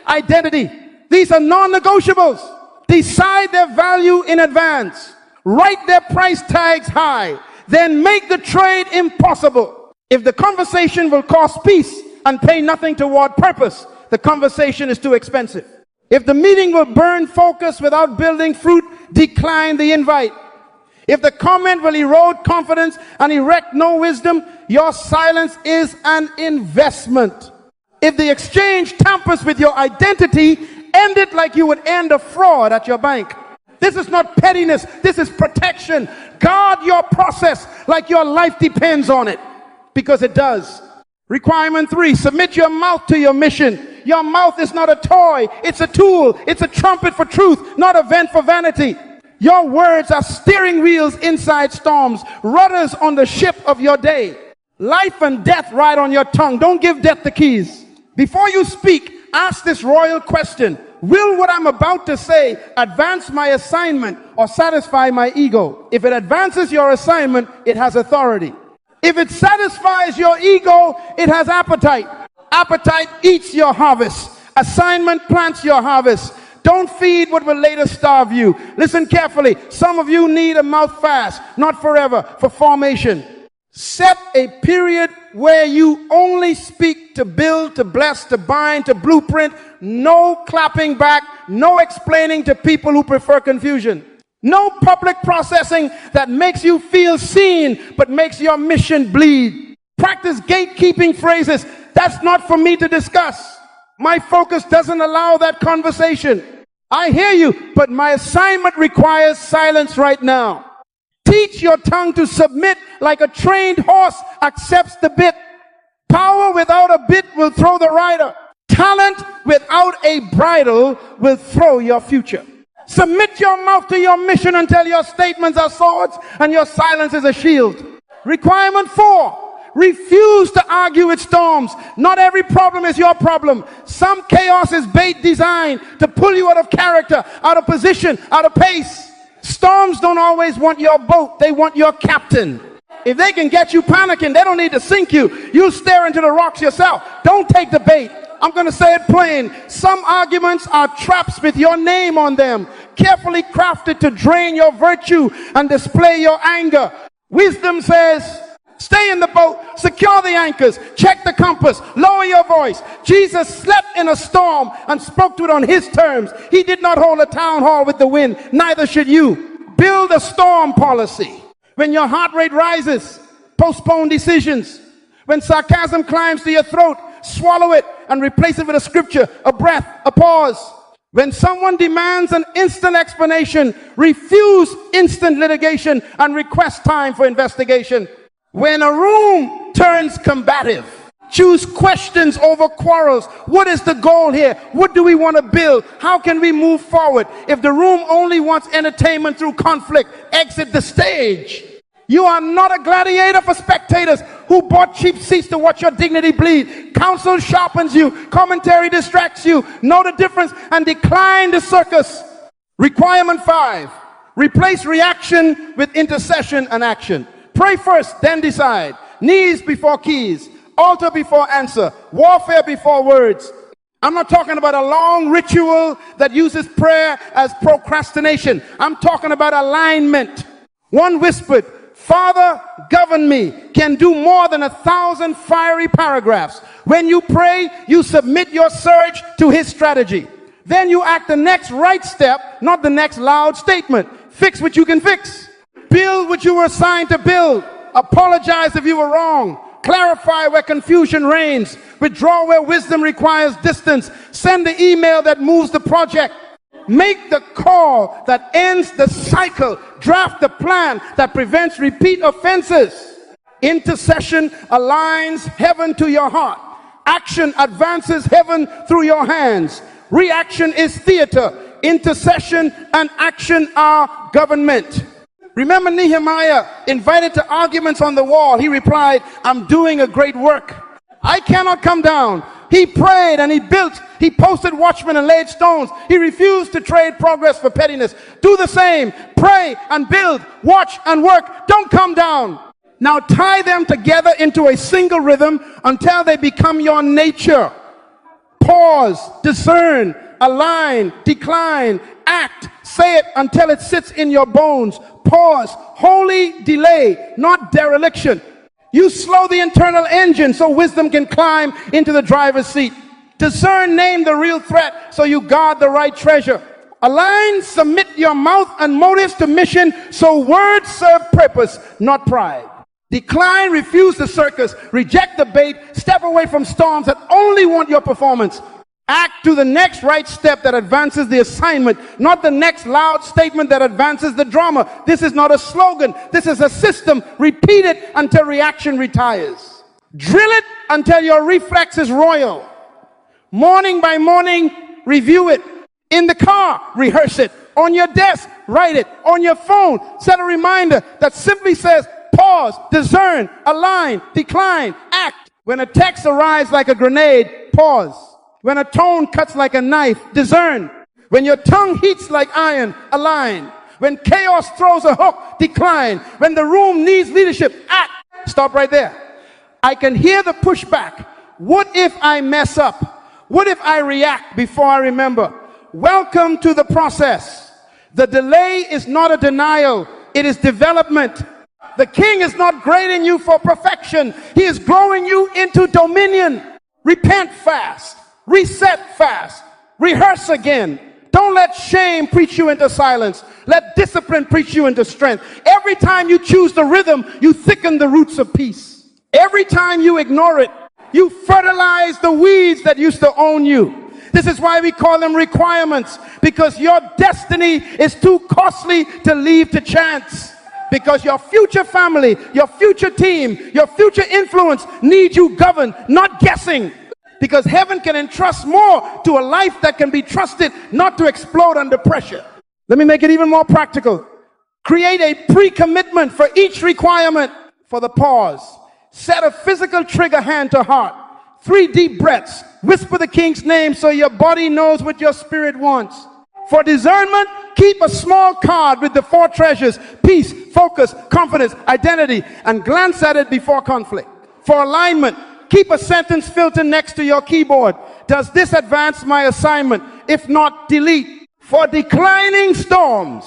identity. These are non-negotiables. Decide their value in advance. Write their price tags high. Then make the trade impossible. If the conversation will cost peace and pay nothing toward purpose, the conversation is too expensive. If the meeting will burn focus without building fruit, decline the invite. If the comment will erode confidence and erect no wisdom, your silence is an investment. If the exchange tampers with your identity, end it like you would end a fraud at your bank. This is not pettiness. This is protection. Guard your process like your life depends on it, because it does. Requirement 3, submit your mouth to your mission. Your mouth is not a toy. It's a tool. It's a trumpet for truth, not a vent for vanity. Your words are steering wheels inside storms, rudders on the ship of your day. Life and death ride on your tongue. Don't give death the keys. Before you speak, ask this royal question. Will what I'm about to say advance my assignment or satisfy my ego? If it advances your assignment, it has authority. If it satisfies your ego, it has appetite. Appetite eats your harvest. Assignment plants your harvest. Don't feed what will later starve you. Listen carefully. Some of you need a mouth fast, not forever, for formation. Set a period where you only speak to build, to bless, to bind, to blueprint. No clapping back, no explaining to people who prefer confusion. No public processing that makes you feel seen but makes your mission bleed. Practice gatekeeping phrases. That's not for me to discuss. My focus doesn't allow that conversation. I hear you, but my assignment requires silence right now. Teach your tongue to submit like a trained horse accepts the bit. Power without a bit will throw the rider. Talent without a bridle will throw your future. Submit your mouth to your mission until your statements are swords and your silence is a shield. Requirement 4. Refuse to argue with storms. Not every problem is your problem. Some chaos is bait designed to pull you out of character, out of position, out of pace. Storms don't always want your boat. They want your captain. If they can get you panicking, they don't need to sink you. You stare into the rocks yourself. Don't take the bait. I'm going to say it plain. Some arguments are traps with your name on them, carefully crafted to drain your virtue and display your anger. Wisdom says, stay in the boat, secure the anchors, check the compass, lower your voice. Jesus slept in a storm and spoke to it on his terms. He did not hold a town hall with the wind, neither should you. Build a storm policy. When your heart rate rises, postpone decisions. When sarcasm climbs to your throat, swallow it and replace it with a scripture, a breath, a pause. When someone demands an instant explanation, refuse instant litigation and request time for investigation. When a room turns combative, choose questions over quarrels. What is the goal here? What do we want to build? How can we move forward? If the room only wants entertainment through conflict, exit the stage. You are not a gladiator for spectators who bought cheap seats to watch your dignity bleed. Counsel sharpens you. Commentary distracts you. Know the difference and decline the circus. Requirement 5. Replace reaction with intercession and action. Pray first, then decide. Knees before keys. altar before answer, warfare before words. I'm not talking about a long ritual that uses prayer as procrastination. I'm talking about alignment. One whispered, Father, govern me, can do more than 1,000 fiery paragraphs. When you pray, you submit your surge to his strategy. Then you act the next right step, not the next loud statement. Fix what you can fix. Build what you were assigned to build. Apologize if you were wrong. Clarify where confusion reigns. Withdraw where wisdom requires distance. Send the email that moves the project. Make the call that ends the cycle. Draft the plan that prevents repeat offenses. Intercession aligns heaven to your heart. Action advances heaven through your hands. Reaction is theater. Intercession and action are government. Remember Nehemiah, invited to arguments on the wall. He replied, I'm doing a great work. I cannot come down. He prayed and he built. He posted watchmen and laid stones. He refused to trade progress for pettiness. Do the same. Pray and build. Watch and work. Don't come down. Now tie them together into a single rhythm until they become your nature. Pause, discern, align, decline, act, say it until it sits in your bones. Pause, holy delay, not dereliction. You slow the internal engine so wisdom can climb into the driver's seat. Discern, name the real threat so you guard the right treasure. Align, submit your mouth and motives to mission so words serve purpose, not pride. Decline, refuse the circus, reject the bait, step away from storms that only want your performance. Act to the next right step that advances the assignment, not the next loud statement that advances the drama. This is not a slogan. This is a system. Repeat it until reaction retires. Drill it until your reflex is royal. Morning by morning, review it. In the car, rehearse it. On your desk, write it. On your phone, set a reminder that simply says, pause, discern, align, decline, act. When a text arrives like a grenade, pause. When a tone cuts like a knife, discern. When your tongue heats like iron, align. When chaos throws a hook, decline. When the room needs leadership, act. Stop right there. I can hear the pushback. What if I mess up? What if I react before I remember? Welcome to the process. The delay is not a denial. It is development. The king is not grading you for perfection. He is growing you into dominion. Repent fast. Reset fast. Rehearse again. Don't let shame preach you into silence. Let discipline preach you into strength. Every time you choose the rhythm, you thicken the roots of peace. Every time you ignore it, you fertilize the weeds that used to own you. This is why we call them requirements, because your destiny is too costly to leave to chance. Because your future family, your future team, your future influence need you governed, not guessing. Because heaven can entrust more to a life that can be trusted, not to explode under pressure. Let me make it even more practical. Create a pre-commitment for each requirement. For the pause, set a physical trigger hand to heart. 3 deep breaths. Whisper the king's name so your body knows what your spirit wants. For discernment, keep a small card with the 4 treasures: peace, focus, confidence, identity, and glance at it before conflict. For alignment, keep a sentence filter next to your keyboard. Does this advance my assignment? If not, delete. For declining storms,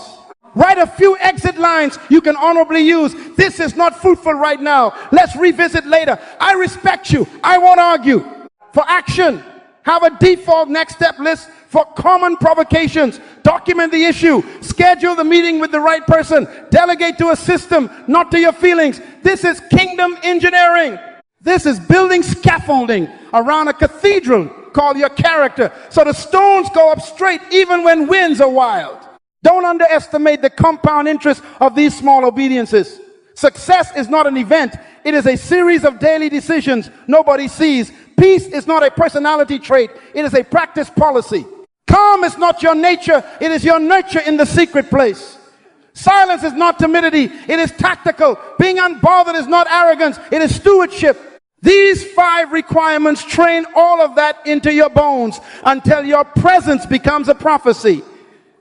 write a few exit lines you can honorably use. This is not fruitful right now. Let's revisit later. I respect you. I won't argue. For action, have a default next step list for common provocations. Document the issue. Schedule the meeting with the right person. Delegate to a system, not to your feelings. This is kingdom engineering. This is building scaffolding around a cathedral called your character, so the stones go up straight even when winds are wild. Don't underestimate the compound interest of these small obediences. Success is not an event. It is a series of daily decisions nobody sees. Peace is not a personality trait. It is a practice policy. Calm is not your nature. It is your nurture in the secret place. Silence is not timidity. It is tactical. Being unbothered is not arrogance. It is stewardship. These 5 requirements train all of that into your bones until your presence becomes a prophecy.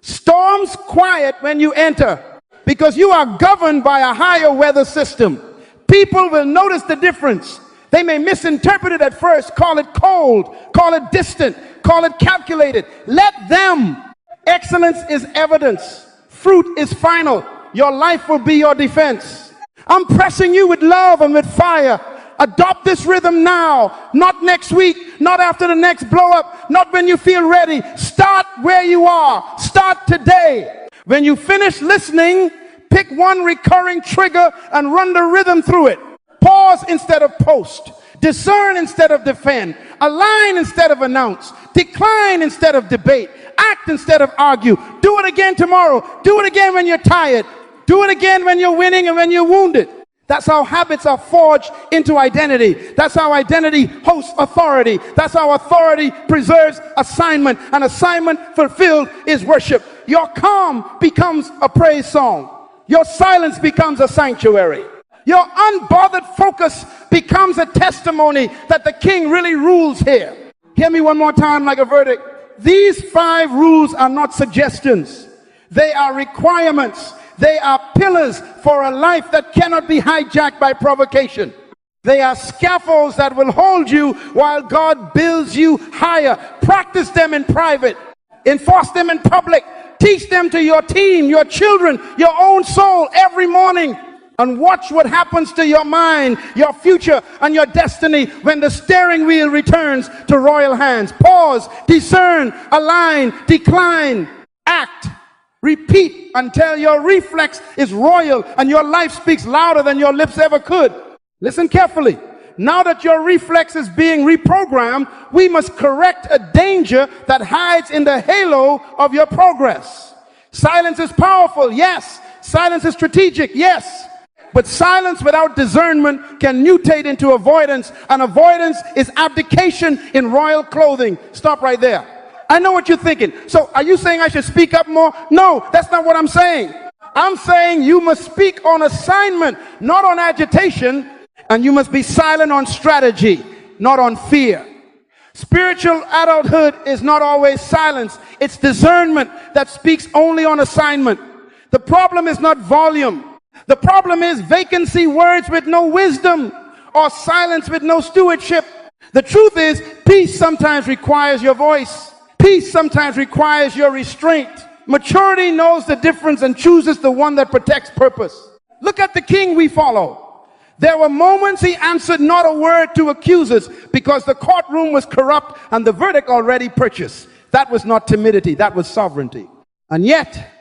Storms quiet when you enter because you are governed by a higher weather system. People will notice the difference. They may misinterpret it at first, call it cold, call it distant, call it calculated. Let them. Excellence is evidence. Fruit is final. Your life will be your defense. I'm pressing you with love and with fire. Adopt this rhythm now, not next week, not after the next blow up, not when you feel ready. Start where you are. Start today. When you finish listening, pick one recurring trigger and run the rhythm through it. Pause instead of post. Discern instead of defend. Align instead of announce. Decline instead of debate. Act instead of argue. Do it again tomorrow. Do it again when you're tired. Do it again when you're winning and when you're wounded. That's how habits are forged into identity. That's how identity hosts authority. That's how authority preserves assignment. And assignment fulfilled is worship. Your calm becomes a praise song. Your silence becomes a sanctuary. Your unbothered focus becomes a testimony that the king really rules here. Hear me one more time like a verdict. These 5 rules are not suggestions. They are requirements. They are pillars for a life that cannot be hijacked by provocation. They are scaffolds that will hold you while God builds you higher. Practice them in private. Enforce them in public. Teach them to your team, your children, your own soul every morning. And watch what happens to your mind, your future, and your destiny when the steering wheel returns to royal hands. Pause, discern, align, decline, act. Repeat until your reflex is royal and your life speaks louder than your lips ever could. Listen carefully. Now that your reflex is being reprogrammed, we must correct a danger that hides in the halo of your progress. Silence is powerful, yes. Silence is strategic, yes. But silence without discernment can mutate into avoidance, and avoidance is abdication in royal clothing. Stop right there. I know what you're thinking. So are you saying I should speak up more? No, that's not what I'm saying. I'm saying you must speak on assignment, not on agitation, and you must be silent on strategy, not on fear. Spiritual adulthood is not always silence. It's discernment that speaks only on assignment. The problem is not volume. The problem is vacancy words with no wisdom or silence with no stewardship. The truth is, peace sometimes requires your voice. Peace sometimes requires your restraint. Maturity knows the difference and chooses the one that protects purpose. Look at the king we follow. There were moments he answered not a word to accusers because the courtroom was corrupt and the verdict already purchased. That was not timidity, that was sovereignty. And yet,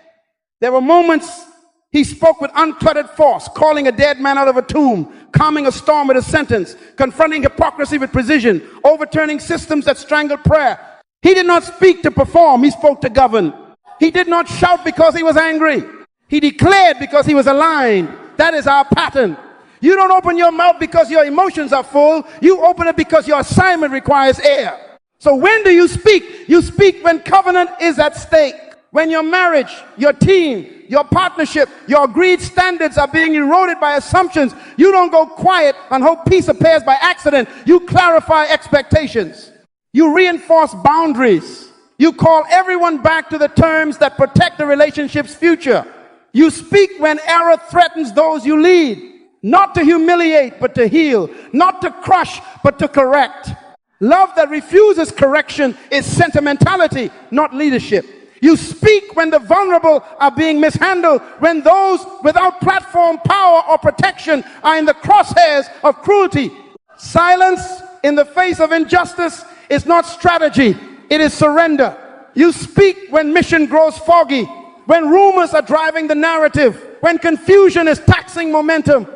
there were moments he spoke with uncluttered force, calling a dead man out of a tomb, calming a storm with a sentence, confronting hypocrisy with precision, overturning systems that strangled prayer. He did not speak to perform, he spoke to govern. He did not shout because he was angry. He declared because he was aligned. That is our pattern. You don't open your mouth because your emotions are full. You open it because your assignment requires air. So when do you speak? You speak when covenant is at stake. When your marriage, your team, your partnership, your agreed standards are being eroded by assumptions, you don't go quiet and hope peace appears by accident. You clarify expectations. You reinforce boundaries. You call everyone back to the terms that protect the relationship's future. You speak when error threatens those you lead. Not to humiliate, but to heal. Not to crush, but to correct. Love that refuses correction is sentimentality, not leadership. You speak when the vulnerable are being mishandled, when those without platform, power, or protection are in the crosshairs of cruelty. Silence in the face of injustice is not strategy, it is surrender. You speak when mission grows foggy, when rumors are driving the narrative, when confusion is taxing momentum.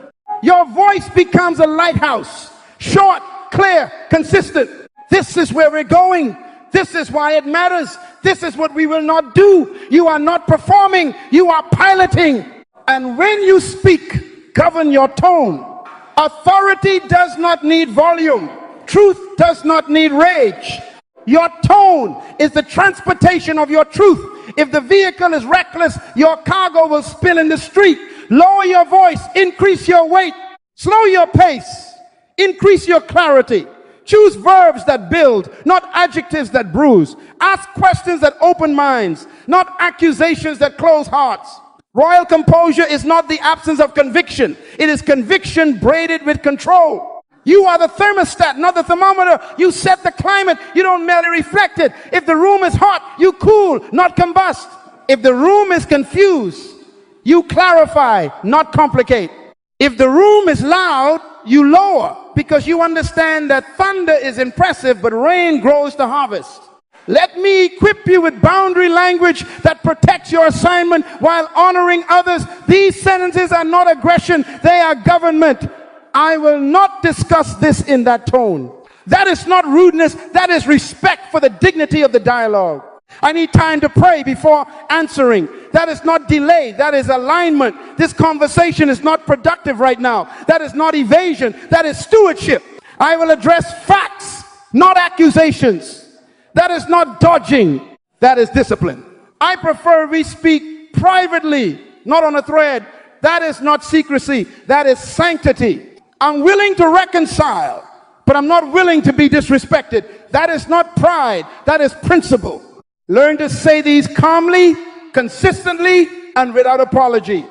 Your voice becomes a lighthouse, short, clear, consistent. This is where we're going. This is why it matters. This is what we will not do. You are not performing, you are piloting. And when you speak, govern your tone. Authority does not need volume. Truth does not need rage. Your tone is the transportation of your truth. If the vehicle is reckless, your cargo will spill in the street. Lower your voice, increase your weight, slow your pace, increase your clarity. Choose verbs that build, not adjectives that bruise. Ask questions that open minds, not accusations that close hearts. Royal composure is not the absence of conviction. It is conviction braided with control. You are the thermostat, not the thermometer. You set the climate. You don't merely reflect it. If the room is hot, you cool, not combust. If the room is confused, you clarify, not complicate. If the room is loud, you lower, because you understand that thunder is impressive, but rain grows the harvest. Let me equip you with boundary language that protects your assignment while honoring others. These sentences are not aggression, they are government. I will not discuss this in that tone. That is not rudeness, that is respect for the dignity of the dialogue. I need time to pray before answering. That is not delay, that is alignment. This conversation is not productive right now. That is not evasion, that is stewardship. I will address facts, not accusations. That is not dodging, that is discipline. I prefer we speak privately, not on a thread. That is not secrecy, that is sanctity. I'm willing to reconcile, but I'm not willing to be disrespected. That is not pride, that is principle. Learn to say these calmly, consistently, and without apology.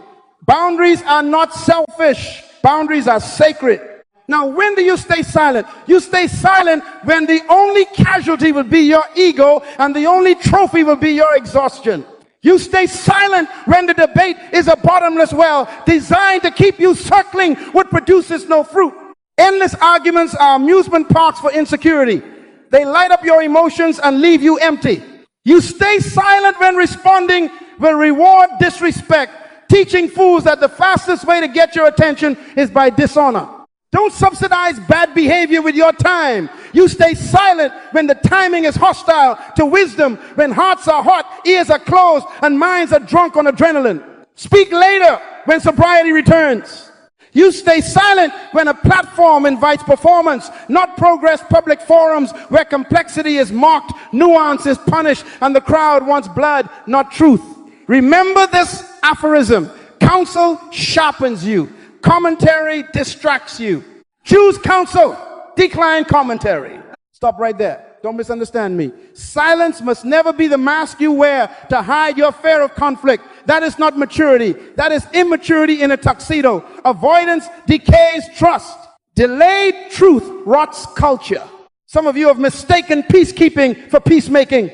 Boundaries are not selfish, boundaries are sacred. Now, when do you stay silent? You stay silent when the only casualty will be your ego and the only trophy will be your exhaustion. You stay silent when the debate is a bottomless well designed to keep you circling what produces no fruit. Endless arguments are amusement parks for insecurity. They light up your emotions and leave you empty. You stay silent when responding will reward disrespect, teaching fools that the fastest way to get your attention is by dishonor. Don't subsidize bad behavior with your time. You stay silent when the timing is hostile to wisdom, when hearts are hot, ears are closed, and minds are drunk on adrenaline. Speak later when sobriety returns. You stay silent when a platform invites performance, not progress public forums where complexity is mocked, nuance is punished, and the crowd wants blood, not truth. Remember this aphorism: counsel sharpens you. Commentary distracts you. Choose counsel, decline commentary. Stop right there. Don't misunderstand me. Silence must never be the mask you wear to hide your fear of conflict. That is not maturity. That is immaturity in a tuxedo. Avoidance decays trust. Delayed truth rots culture. Some of you have mistaken peacekeeping for peacemaking.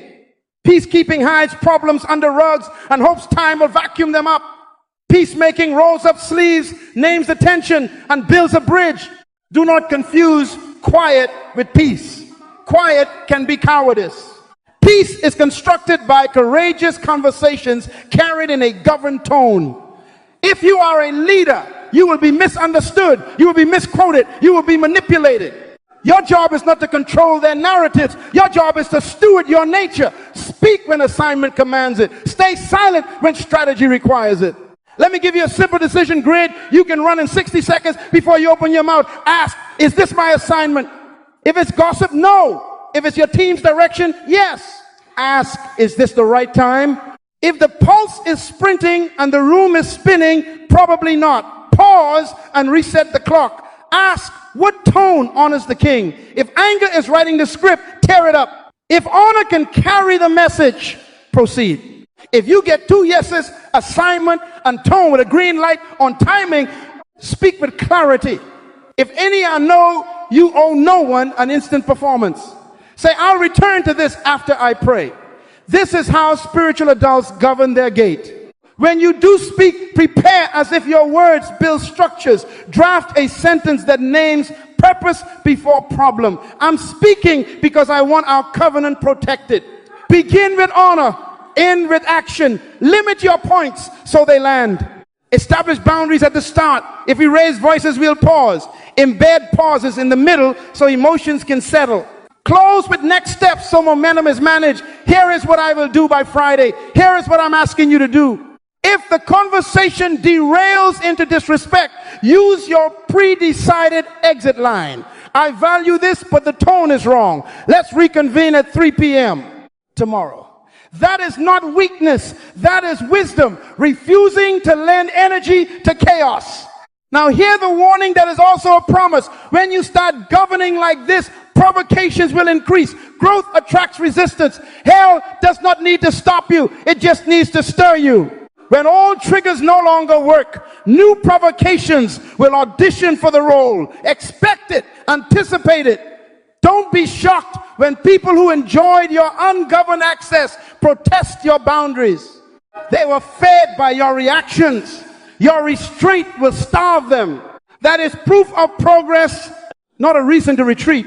Peacekeeping hides problems under rugs and hopes time will vacuum them up. Peacemaking rolls up sleeves, names attention, and builds a bridge. Do not confuse quiet with peace. Quiet can be cowardice. Peace is constructed by courageous conversations carried in a governed tone. If you are a leader, you will be misunderstood, you will be misquoted, you will be manipulated. Your job is not to control their narratives. Your job is to steward your nature. Speak when assignment commands it. Stay silent when strategy requires it. Let me give you a simple decision grid you can run in 60 seconds before you open your mouth. Ask, is this my assignment? If it's gossip, no. If it's your team's direction, yes. Ask, is this the right time? If the pulse is sprinting and the room is spinning, probably not. Pause and reset the clock. Ask, what tone honors the king? If anger is writing the script, tear it up. If honor can carry the message, proceed. If you get 2 yeses, assignment and tone with a green light on timing, speak with clarity. If any are no, you owe no one an instant performance. Say, I'll return to this after I pray. This is how spiritual adults govern their gait. When you do speak, prepare as if your words build structures. Draft a sentence that names purpose before problem. I'm speaking because I want our covenant protected. Begin with honor. End with action. Limit your points so they land. Establish boundaries at the start. If we raise voices, we'll pause. Embed pauses in the middle so emotions can settle. Close with next steps so momentum is managed. Here is what I will do by Friday. Here is what I'm asking you to do. If the conversation derails into disrespect, use your pre-decided exit line. I value this, but the tone is wrong. Let's reconvene at 3 p.m. tomorrow. That is not weakness. That is wisdom. Refusing to lend energy to chaos. Now hear the warning that is also a promise. When you start governing like this, provocations will increase. Growth attracts resistance. Hell does not need to stop you. It just needs to stir you. When old triggers no longer work, new provocations will audition for the role. Expect it Anticipate it. Don't be shocked when people who enjoyed your ungoverned access protest your boundaries. They were fed by your reactions. Your restraint will starve them. That is proof of progress, not a reason to retreat.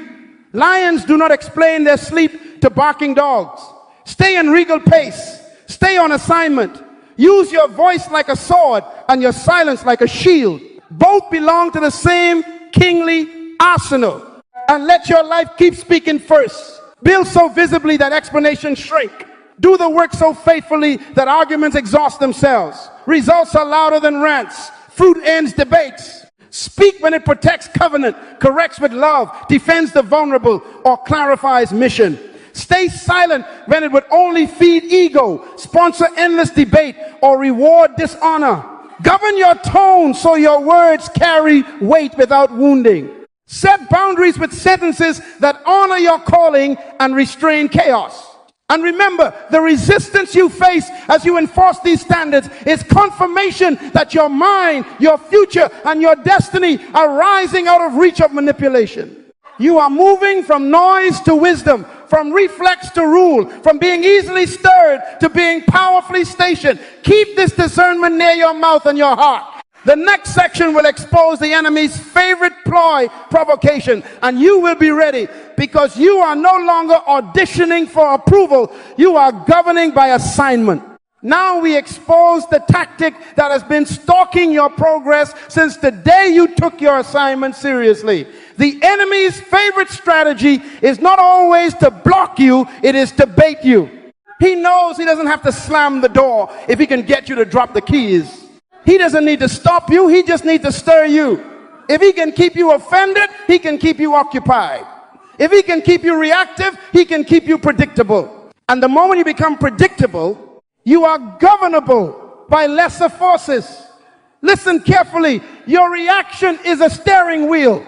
Lions do not explain their sleep to barking dogs. Stay in regal pace. Stay on assignment. Use your voice like a sword and your silence like a shield. Both belong to the same kingly arsenal. And let your life keep speaking first. Build so visibly that explanations shrink. Do the work so faithfully that arguments exhaust themselves. Results are louder than rants. Fruit ends debates. Speak when it protects covenant, corrects with love, defends the vulnerable, or clarifies mission. Stay silent when it would only feed ego, sponsor endless debate, or reward dishonor. Govern your tone so your words carry weight without wounding. Set boundaries with sentences that honor your calling and restrain chaos. And remember, the resistance you face as you enforce these standards is confirmation that your mind, your future, and your destiny are rising out of reach of manipulation. You are moving from noise to wisdom, from reflex to rule, from being easily stirred to being powerfully stationed. Keep this discernment near your mouth and your heart. The next section will expose the enemy's favorite ploy, provocation, and you will be ready because you are no longer auditioning for approval. You are governing by assignment. Now we expose the tactic that has been stalking your progress since the day you took your assignment seriously. The enemy's favorite strategy is not always to block you, it is to bait you. He knows he doesn't have to slam the door if he can get you to drop the keys. He doesn't need to stop you, he just needs to stir you. If he can keep you offended, he can keep you occupied. If he can keep you reactive, he can keep you predictable. And the moment you become predictable, you are governable by lesser forces. Listen carefully, your reaction is a steering wheel.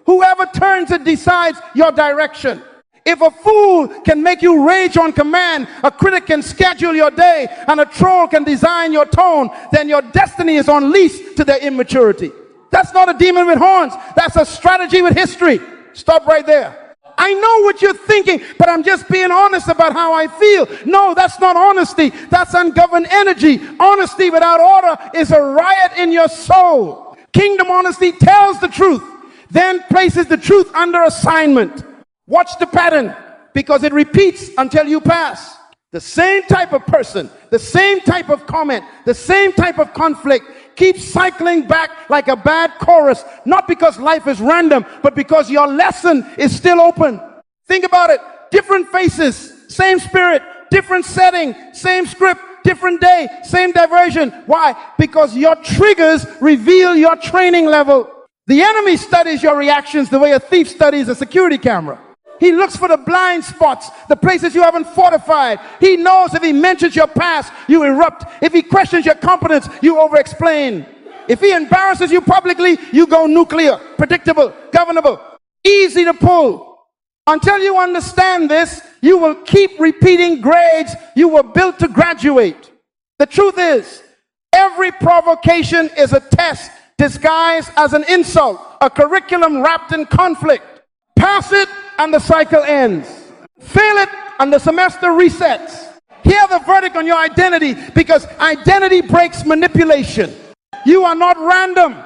Whoever turns it decides your direction. If a fool can make you rage on command, a critic can schedule your day, and a troll can design your tone, then your destiny is on leash to their immaturity. That's not a demon with horns. That's a strategy with history. Stop right there. I know what you're thinking, but I'm just being honest about how I feel. No, that's not honesty. That's ungoverned energy. Honesty without order is a riot in your soul. Kingdom honesty tells the truth, then places the truth under assignment. Watch the pattern because it repeats until you pass. The same type of person, the same type of comment, the same type of conflict keeps cycling back like a bad chorus, not because life is random, but because your lesson is still open. Think about it. Different faces, same spirit, different setting, same script, different day, same diversion. Why? Because your triggers reveal your training level. The enemy studies your reactions the way a thief studies a security camera. He looks for the blind spots, the places you haven't fortified. He knows if he mentions your past, you erupt. If he questions your competence, you over-explain. If he embarrasses you publicly, you go nuclear, predictable, governable, easy to pull. Until you understand this, you will keep repeating grades you were built to graduate. The truth is, every provocation is a test disguised as an insult, a curriculum wrapped in conflict. Pass it and the cycle ends. Fail it and the semester resets. Hear the verdict on your identity because identity breaks manipulation. You are not random.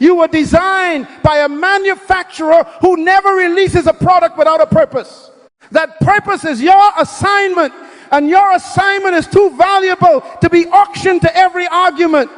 You were designed by a manufacturer who never releases a product without a purpose. That purpose is your assignment, and your assignment is too valuable to be auctioned to every argument.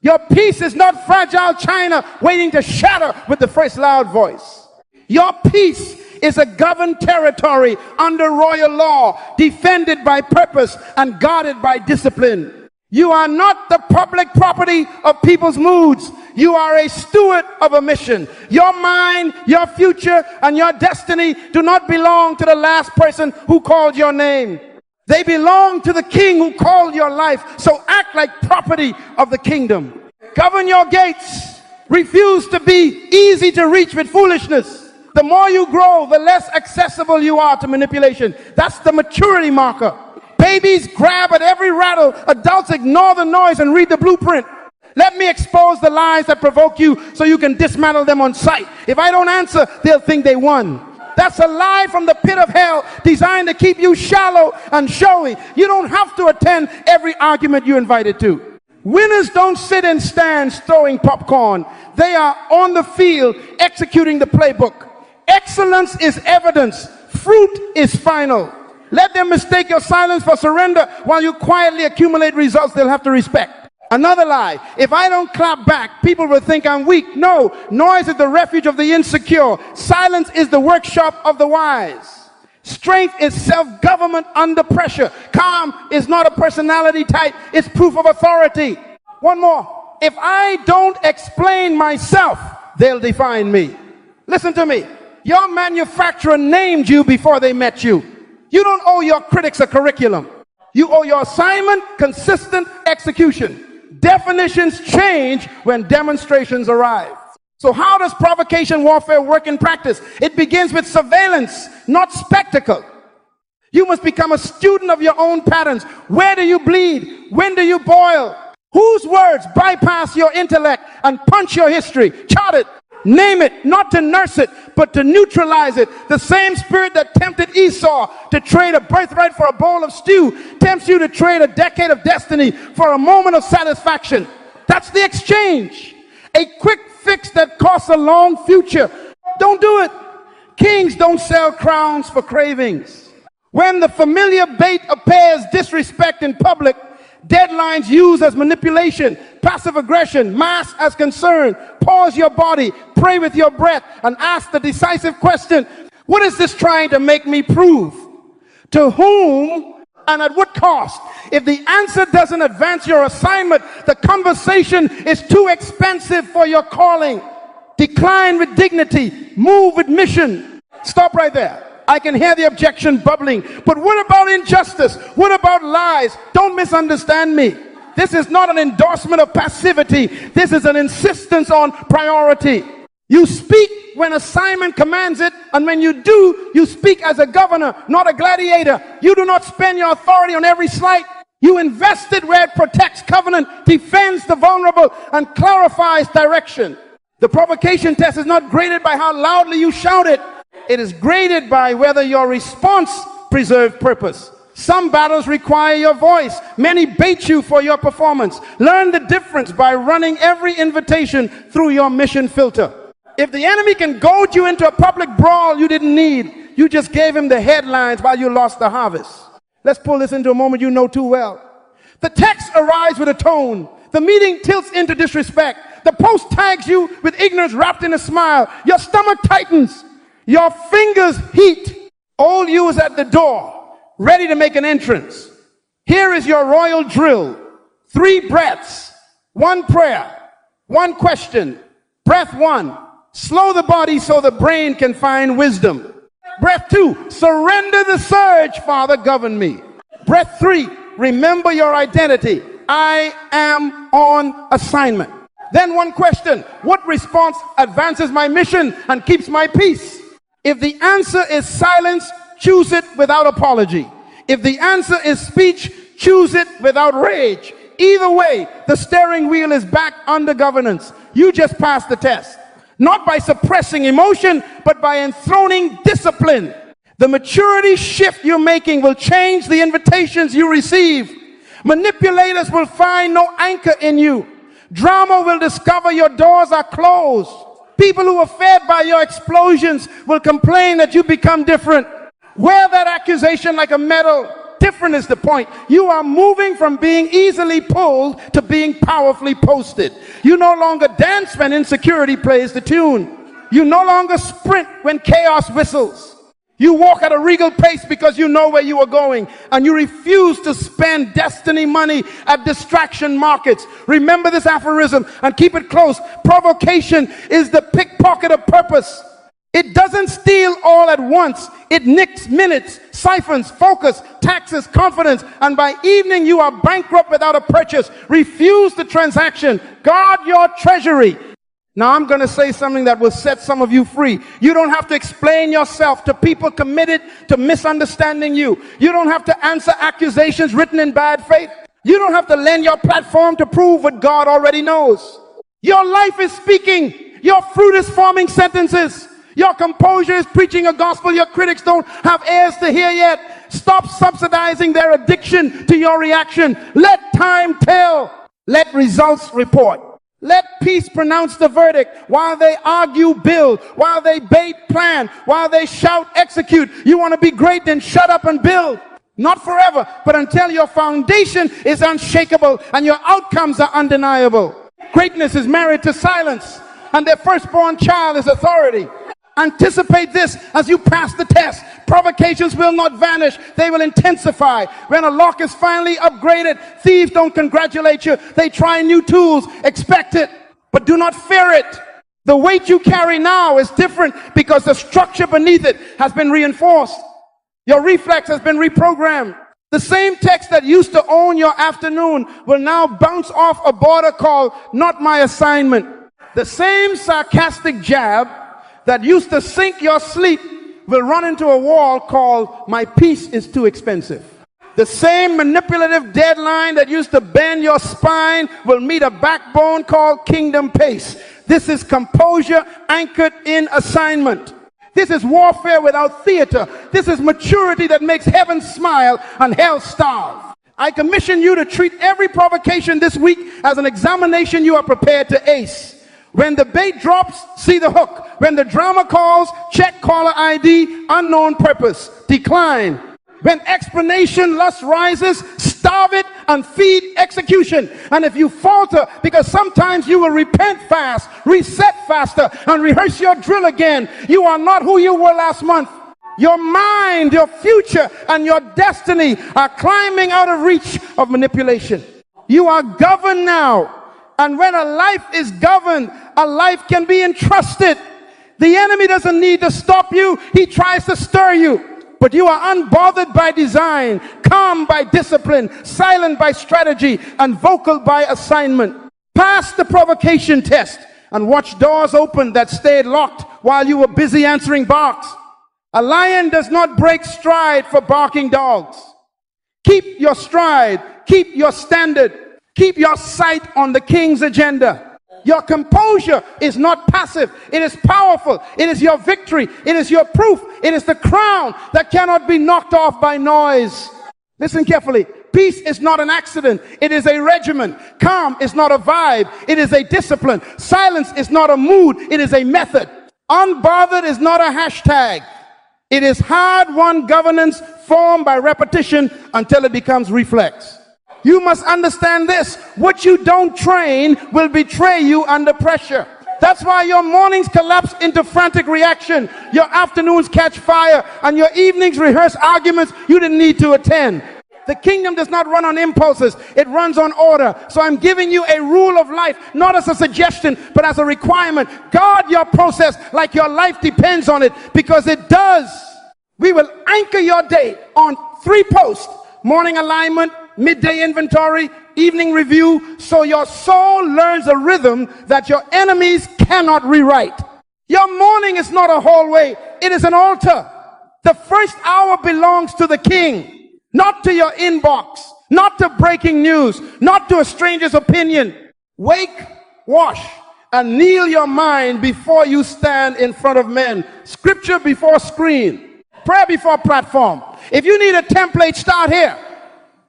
Your peace is not fragile china waiting to shatter with the first loud voice. Your peace is a governed territory under royal law, defended by purpose and guarded by discipline. You are not the public property of people's moods. You are a steward of a mission. Your mind, your future, and your destiny do not belong to the last person who called your name. They belong to the king who called your life. So act like property of the kingdom. Govern your gates. Refuse to be easy to reach with foolishness. The more you grow, the less accessible you are to manipulation. That's the maturity marker. Babies grab at every rattle. Adults ignore the noise and read the blueprint. Let me expose the lies that provoke you so you can dismantle them on sight. If I don't answer, they'll think they won. That's a lie from the pit of hell designed to keep you shallow and showy. You don't have to attend every argument you're invited to. Winners don't sit in stands throwing popcorn. They are on the field executing the playbook. Excellence is evidence. Fruit is final. Let them mistake your silence for surrender while you quietly accumulate results they'll have to respect. Another lie. If I don't clap back, people will think I'm weak. No, noise is the refuge of the insecure. Silence is the workshop of the wise. Strength is self-government under pressure. Calm is not a personality type. It's proof of authority. One more. If I don't explain myself, they'll define me. Listen to me. Your manufacturer named you before they met you. You don't owe your critics a curriculum. You owe your assignment consistent execution. Definitions change when demonstrations arrive. So how does provocation warfare work in practice? It begins with surveillance, not spectacle. You must become a student of your own patterns. Where do you bleed? When do you boil? Whose words bypass your intellect and punch your history? Chart it. Name it, not to nurse it, but to neutralize it. The same spirit that tempted Esau to trade a birthright for a bowl of stew tempts you to trade a decade of destiny for a moment of satisfaction. That's the exchange. A quick fix that costs a long future. Don't do it. Kings don't sell crowns for cravings. When the familiar bait appears disrespect in public, deadlines used as manipulation, passive aggression, mask as concern, pause your body, pray with your breath, and ask the decisive question, what is this trying to make me prove? To whom and at what cost? If the answer doesn't advance your assignment, the conversation is too expensive for your calling. Decline with dignity, move with mission. Stop right there. I can hear the objection bubbling. But what about injustice? What about lies? Don't misunderstand me. This is not an endorsement of passivity. This is an insistence on priority. You speak when assignment commands it, and when you do, you speak as a governor, not a gladiator. You do not spend your authority on every slight. You invest it where it protects covenant, defends the vulnerable, and clarifies direction. The provocation test is not graded by how loudly you shout it. It is graded by whether your response preserves purpose. Some battles require your voice. Many bait you for your performance. Learn the difference by running every invitation through your mission filter. If the enemy can goad you into a public brawl you didn't need, you just gave him the headlines while you lost the harvest. Let's pull this into a moment you know too well. The text arrives with a tone. The meeting tilts into disrespect. The post tags you with ignorance wrapped in a smile. Your stomach tightens. Your fingers heat. Old you is at the door, ready to make an entrance. Here is your royal drill. 3 breaths, 1 prayer, 1 question. Breath 1, slow the body so the brain can find wisdom. Breath 2, surrender the surge, Father, govern me. Breath 3, remember your identity. I am on assignment. Then 1 question, what response advances my mission and keeps my peace? If the answer is silence, choose it without apology. If the answer is speech, choose it without rage. Either way, the steering wheel is back under governance. You just passed the test. Not by suppressing emotion, but by enthroning discipline. The maturity shift you're making will change the invitations you receive. Manipulators will find no anchor in you. Drama will discover your doors are closed. People who are fed by your explosions will complain that you become different. Wear that accusation like a medal. Different is the point. You are moving from being easily pulled to being powerfully posted. You no longer dance when insecurity plays the tune. You no longer sprint when chaos whistles. You walk at a regal pace because you know where you are going, and you refuse to spend destiny money at distraction markets. Remember this aphorism and keep it close. Provocation is the pickpocket of purpose. It doesn't steal all at once. It nicks minutes, siphons, focus, taxes, confidence, and by evening you are bankrupt without a purchase. Refuse the transaction. Guard your treasury. Now I'm going to say something that will set some of you free. You don't have to explain yourself to people committed to misunderstanding you. You don't have to answer accusations written in bad faith. You don't have to lend your platform to prove what God already knows. Your life is speaking. Your fruit is forming sentences. Your composure is preaching a gospel your critics don't have ears to hear yet. Stop subsidizing their addiction to your reaction. Let time tell. Let results report. Let peace pronounce the verdict while they argue, build, while they bait, plan, while they shout, execute. You want to be great, then shut up and build. Not forever, but until your foundation is unshakable and your outcomes are undeniable. Greatness is married to silence, and their firstborn child is authority. Anticipate this as you pass the test. Provocations will not vanish, they will intensify. When a lock is finally upgraded, thieves don't congratulate you, they try new tools. Expect it, but do not fear it. The weight you carry now is different because the structure beneath it has been reinforced. Your reflex has been reprogrammed. The same text that used to own your afternoon will now bounce off a border called "not my assignment." The same sarcastic jab that used to sink your sleep will run into a wall called "my peace is too expensive." The same manipulative deadline that used to bend your spine will meet a backbone called "kingdom pace." This is composure anchored in assignment. This is warfare without theater. This is maturity that makes heaven smile and hell starve. I commission you to treat every provocation this week as an examination you are prepared to ace. When the bait drops, see the hook. When the drama calls, check caller ID, unknown purpose, decline. When explanation lust rises, starve it and feed execution. And if you falter, because sometimes you will repent fast, reset faster, and rehearse your drill again, you are not who you were last month. Your mind, your future, and your destiny are climbing out of reach of manipulation. You are governed now. And when a life is governed, a life can be entrusted. The enemy doesn't need to stop you. He tries to stir you. But you are unbothered by design, calm by discipline, silent by strategy, and vocal by assignment. Pass the provocation test and watch doors open that stayed locked while you were busy answering barks. A lion does not break stride for barking dogs. Keep your stride, keep your standard, keep your sight on the king's agenda. Your composure is not passive. It is powerful. It is your victory. It is your proof. It is the crown that cannot be knocked off by noise. Listen carefully. Peace is not an accident. It is a regimen. Calm is not a vibe. It is a discipline. Silence is not a mood. It is a method. Unbothered is not a hashtag. It is hard-won governance formed by repetition until it becomes reflex. You must understand this. What you don't train will betray you under pressure. That's why your mornings collapse into frantic reaction. Your afternoons catch fire. And your evenings rehearse arguments you didn't need to attend. The kingdom does not run on impulses. It runs on order. So I'm giving you a rule of life, not as a suggestion, but as a requirement. Guard your process like your life depends on it, because it does. We will anchor your day on 3 posts: morning alignment, midday inventory, evening review, so your soul learns a rhythm that your enemies cannot rewrite. Your morning is not a hallway, it is an altar. The first hour belongs to the king, not to your inbox, not to breaking news, not to a stranger's opinion. Wake, wash, and kneel your mind before you stand in front of men. Scripture before screen, prayer before platform. If you need a template, start here.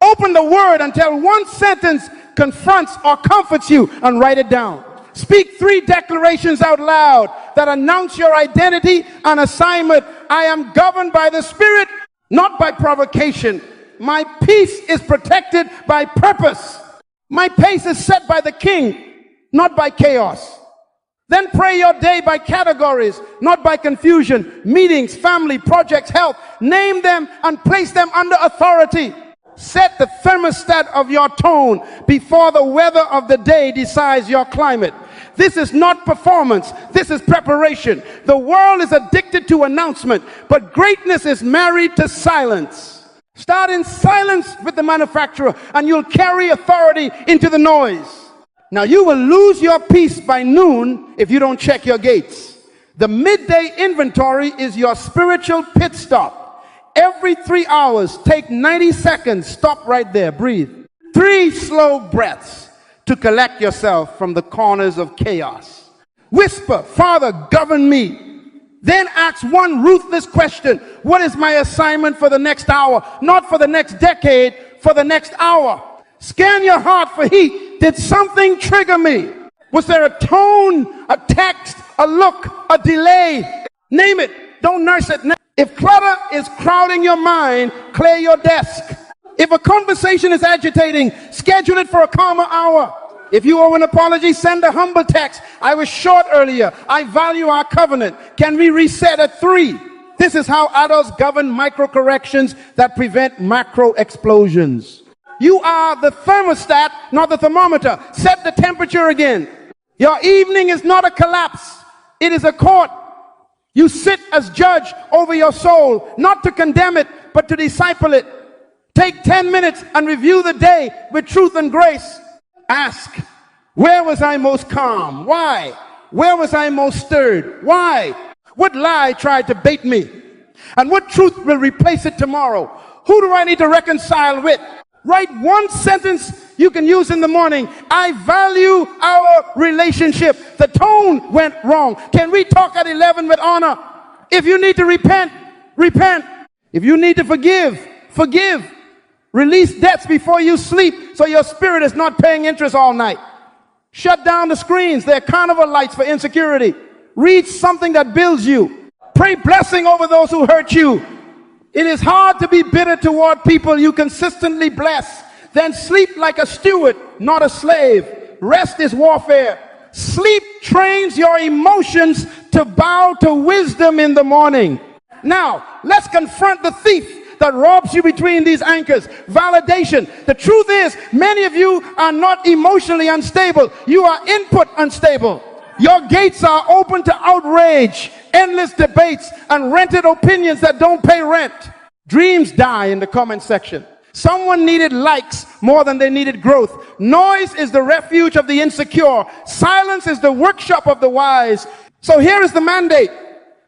Open the word until one sentence confronts or comforts you, and write it down. Speak 3 declarations out loud that announce your identity and assignment. I am governed by the Spirit, not by provocation. My peace is protected by purpose. My pace is set by the King, not by chaos. Then pray your day by categories, not by confusion. Meetings, family, projects, health. Name them and place them under authority. Set the thermostat of your tone before the weather of the day decides your climate. This is not performance. This is preparation. The world is addicted to announcement, but greatness is married to silence. Start in silence with the manufacturer, and you'll carry authority into the noise. Now, you will lose your peace by noon if you don't check your gates. The midday inventory is your spiritual pit stop. Every 3 hours, take 90 seconds, stop right there, breathe. 3 slow breaths to collect yourself from the corners of chaos. Whisper, Father, govern me. Then ask one ruthless question. What is my assignment for the next hour? Not for the next decade, for the next hour. Scan your heart for heat. Did something trigger me? Was there a tone, a text, a look, a delay? Name it. Don't nurse it. If clutter is crowding your mind, clear your desk. If a conversation is agitating, schedule it for a calmer hour. If you owe an apology, send a humble text. I was short earlier. I value our covenant. Can we reset at 3? This is how adults govern micro corrections that prevent macro explosions. You are the thermostat, not the thermometer. Set the temperature again. Your evening is not a collapse. It is a court. You sit as judge over your soul, not to condemn it, but to disciple it. Take 10 minutes and review the day with truth and grace. Ask, where was I most calm? Why? Where was I most stirred? Why? What lie tried to bait me? And what truth will replace it tomorrow? Who do I need to reconcile with? Write one sentence you can use in the morning. I value our relationship. The tone went wrong. Can we talk at 11 with honor? If you need to repent, repent. If you need to forgive, forgive. Release debts before you sleep so your spirit is not paying interest all night. Shut down the screens. They're carnival lights for insecurity. Read something that builds you. Pray blessing over those who hurt you. It is hard to be bitter toward people you consistently bless. Then sleep like a steward, not a slave. Rest is warfare. Sleep trains your emotions to bow to wisdom in the morning. Now, let's confront the thief that robs you between these anchors. Validation. The truth is, many of you are not emotionally unstable. You are input unstable. Your gates are open to outrage, endless debates, and rented opinions that don't pay rent. Dreams die in the comment section. Someone needed likes more than they needed growth. Noise is the refuge of the insecure. Silence is the workshop of the wise. So here is the mandate.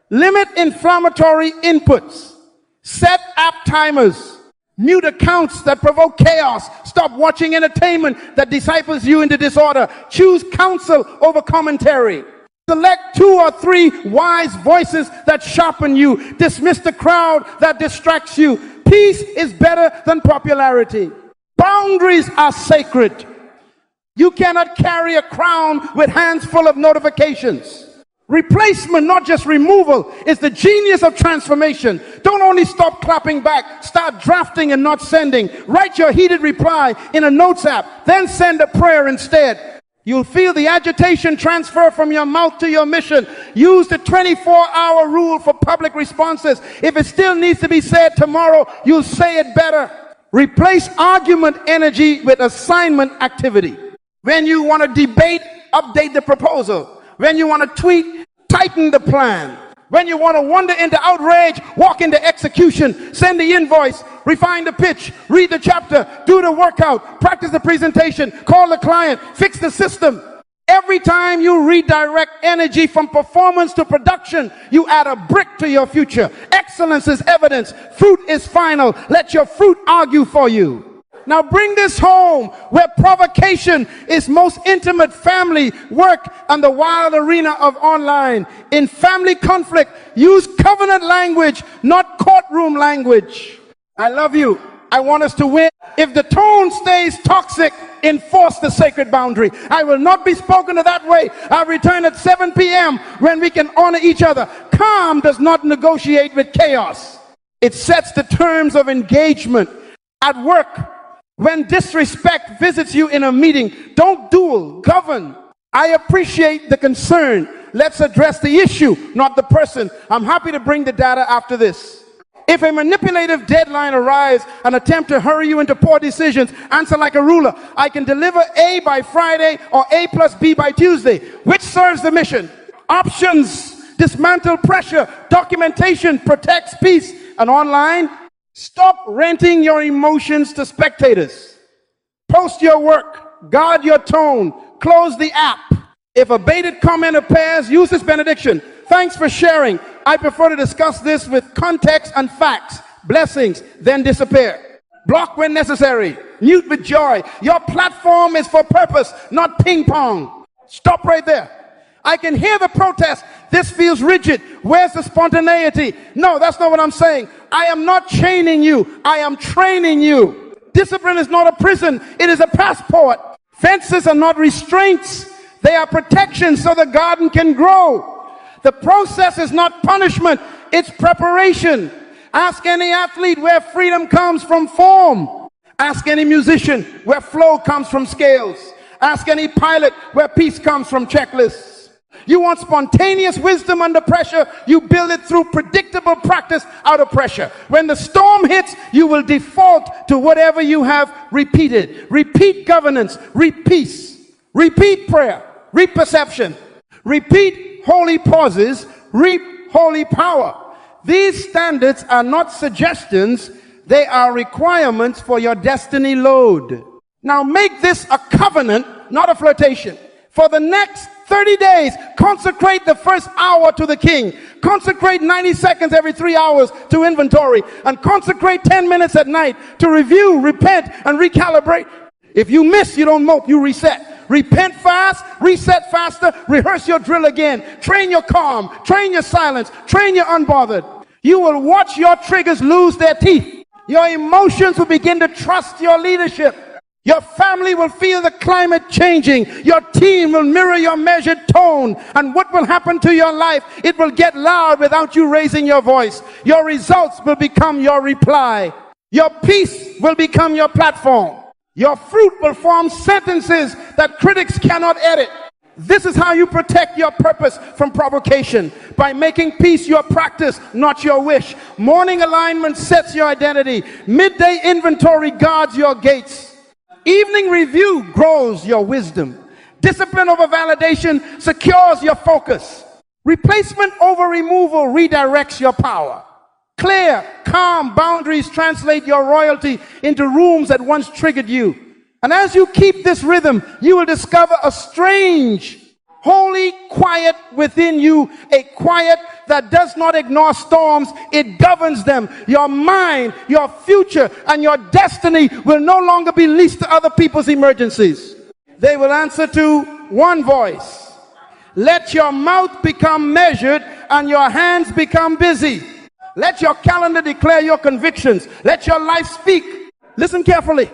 Limit inflammatory inputs. Set app timers. Mute accounts that provoke chaos. Stop watching entertainment that disciples you into disorder. Choose counsel over commentary. Select 2 or 3 wise voices that sharpen you. Dismiss the crowd that distracts you. Peace is better than popularity. Boundaries are sacred. You cannot carry a crown with hands full of notifications. Replacement, not just removal, is the genius of transformation. Don't only stop clapping back. Start drafting and not sending. Write your heated reply in a notes app. Then send a prayer instead. You'll feel the agitation transfer from your mouth to your mission. Use the 24-hour rule for public responses. If it still needs to be said tomorrow, you'll say it better. Replace argument energy with assignment activity. When you want to debate, update the proposal. When you want to tweet, tighten the plan. When you want to wander into outrage, walk into execution. Send the invoice, refine the pitch, read the chapter, do the workout, practice the presentation, call the client, fix the system. Every time you redirect energy from performance to production, you add a brick to your future. Excellence is evidence. Fruit is final. Let your fruit argue for you. Now bring this home where provocation is most intimate: family, work, and the wild arena of online. In family conflict, use covenant language, not courtroom language. I love you. I want us to win. If the tone stays toxic, enforce the sacred boundary. I will not be spoken to that way. I'll return at 7 p.m. when we can honor each other. Calm does not negotiate with chaos. It sets the terms of engagement. At work, when disrespect visits you in a meeting, don't duel, govern. I appreciate the concern. Let's address the issue, not the person. I'm happy to bring the data after this. If a manipulative deadline arrives and attempt to hurry you into poor decisions, answer like a ruler. I can deliver A by Friday or A plus B by Tuesday. Which serves the mission? Options. Dismantle pressure. Documentation protects peace. And online, stop renting your emotions to spectators. Post your work. Guard your tone. Close the app. If a baited comment appears, use this benediction. Thanks for sharing. I prefer to discuss this with context and facts. Blessings, then disappear. Block when necessary. Mute with joy. Your platform is for purpose, not ping pong. Stop right there. I can hear the protest. This feels rigid. Where's the spontaneity? No, that's not what I'm saying. I am not chaining you. I am training you. Discipline is not a prison. It is a passport. Fences are not restraints. They are protection so the garden can grow. The process is not punishment. It's preparation. Ask any athlete where freedom comes from form. Ask any musician where flow comes from scales. Ask any pilot where peace comes from checklists. You want spontaneous wisdom under pressure, you build it through predictable practice out of pressure. When the storm hits, you will default to whatever you have repeated. Repeat governance, repeat peace, repeat prayer, repeat perception, repeat holy pauses, reap holy power. These standards are not suggestions, they are requirements for your destiny load. Now make this a covenant, not a flirtation. For the next 30 days, consecrate the first hour to the king. Consecrate 90 seconds every 3 hours to inventory. And consecrate 10 minutes at night to review, repent, and recalibrate. If you miss, you don't mope, you reset. Repent fast, reset faster, rehearse your drill again. Train your calm, train your silence, train your unbothered. You will watch your triggers lose their teeth. Your emotions will begin to trust your leadership. Your family will feel the climate changing. Your team will mirror your measured tone. And what will happen to your life? It will get loud without you raising your voice. Your results will become your reply. Your peace will become your platform. Your fruit will form sentences that critics cannot edit. This is how you protect your purpose from provocation. By making peace your practice, not your wish. Morning alignment sets your identity. Midday inventory guards your gates. Evening review grows your wisdom. Discipline over validation secures your focus. Replacement over removal redirects your power. Clear, calm boundaries translate your royalty into rooms that once triggered you. And as you keep this rhythm, you will discover a strange, holy quiet within you, a quiet that does not ignore storms, it governs them. Your mind, your future, and your destiny will no longer be leased to other people's emergencies. They will answer to one voice. Let your mouth become measured and your hands become busy. Let your calendar declare your convictions. Let your life speak. Listen carefully.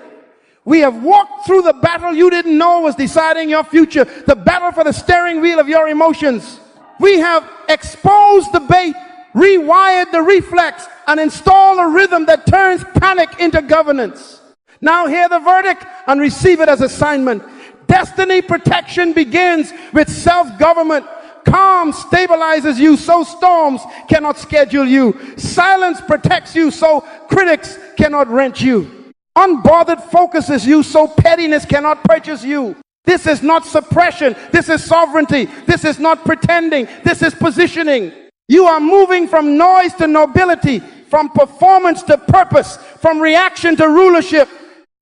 We have walked through the battle you didn't know was deciding your future, the battle for the steering wheel of your emotions. We have exposed the bait, rewired the reflex, and installed a rhythm that turns panic into governance. Now hear the verdict and receive it as assignment. Destiny protection begins with self-government. Calm stabilizes you so storms cannot schedule you. Silence protects you so critics cannot wrench you. Unbothered focuses you so pettiness cannot purchase you. This is not suppression. This is sovereignty. This is not pretending. This is positioning. You are moving from noise to nobility, from performance to purpose, from reaction to rulership.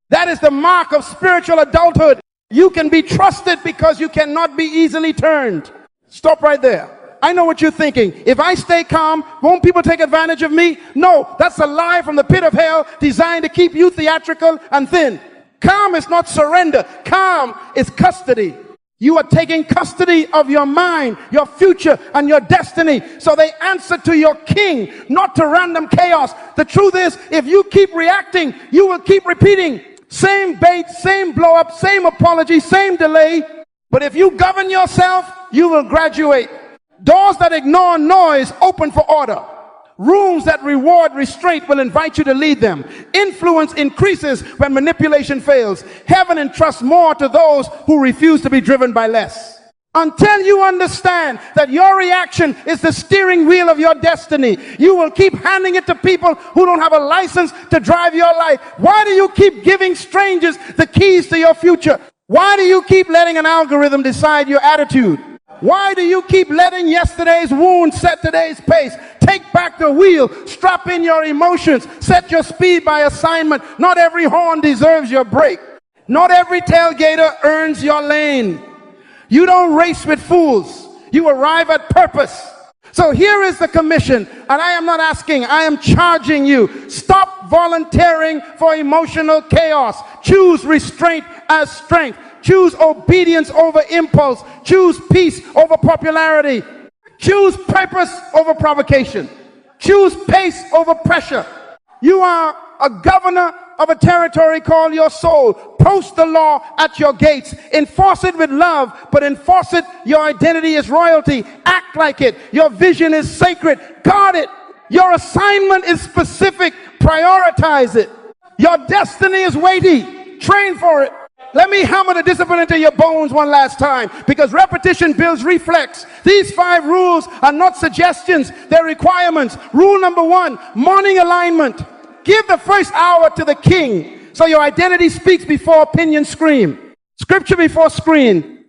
That is the mark of spiritual adulthood. You can be trusted because you cannot be easily turned. Stop right there. I know what you're thinking. If I stay calm, won't people take advantage of me? No, that's a lie from the pit of hell designed to keep you theatrical and thin. Calm is not surrender. Calm is custody. You are taking custody of your mind, your future, and your destiny. So they answer to your king, not to random chaos. The truth is, if you keep reacting, you will keep repeating. Same bait, same blow up, same apology, same delay. But if you govern yourself, you will graduate. Doors that ignore noise open for order. Rooms that reward restraint will invite you to lead them. Influence increases when manipulation fails. Heaven entrusts more to those who refuse to be driven by less. Until you understand that your reaction is the steering wheel of your destiny, you will keep handing it to people who don't have a license to drive your life. Why do you keep giving strangers the keys to your future? Why do you keep letting an algorithm decide your attitude? Why do you keep letting yesterday's wound set today's pace? Take back the wheel, strap in your emotions, set your speed by assignment. Not every horn deserves your break. Not every tailgater earns your lane. You don't race with fools. You arrive at purpose. So here is the commission, and I am not asking, I am charging you. Stop volunteering for emotional chaos. Choose restraint as strength. Choose obedience over impulse. Choose peace over popularity. Choose purpose over provocation. Choose pace over pressure. You are a governor of a territory called your soul. Post the law at your gates. Enforce it with love, but enforce it. Your identity is royalty. Act like it. Your vision is sacred. Guard it. Your assignment is specific. Prioritize it. Your destiny is weighty. Train for it. Let me hammer the discipline into your bones one last time, because repetition builds reflex. These 5 rules are not suggestions, they're requirements. Rule number 1, morning alignment. Give the first hour to the king, so your identity speaks before opinions scream. Scripture before screen.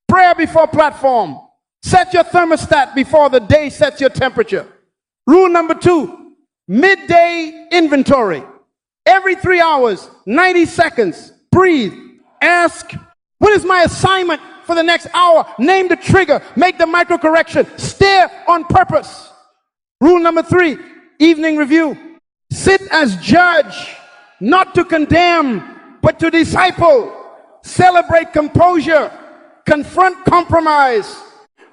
Prayer before platform. Set your thermostat before the day sets your temperature. Rule number 2, midday inventory. Every 3 hours, 90 seconds, breathe. Ask, what is my assignment for the next hour? Name the trigger. Make the micro correction. Stare on purpose. Rule number 3, evening review. Sit as judge, not to condemn, but to disciple. Celebrate composure. Confront compromise.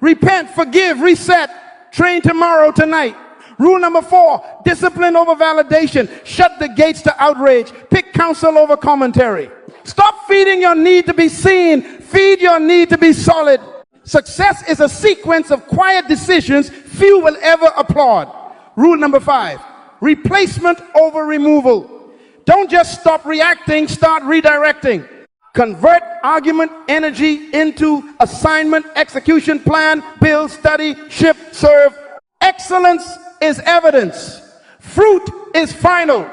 Repent, forgive, reset. Train tomorrow, tonight. Rule number 4, discipline over validation. Shut the gates to outrage. Pick counsel over commentary. Stop feeding your need to be seen. Feed your need to be solid. Success is a sequence of quiet decisions few will ever applaud. Rule number 5, replacement over removal. Don't just stop reacting, start redirecting. Convert argument energy into assignment, execution plan, build, study, ship, serve. Excellence is evidence. Fruit is final.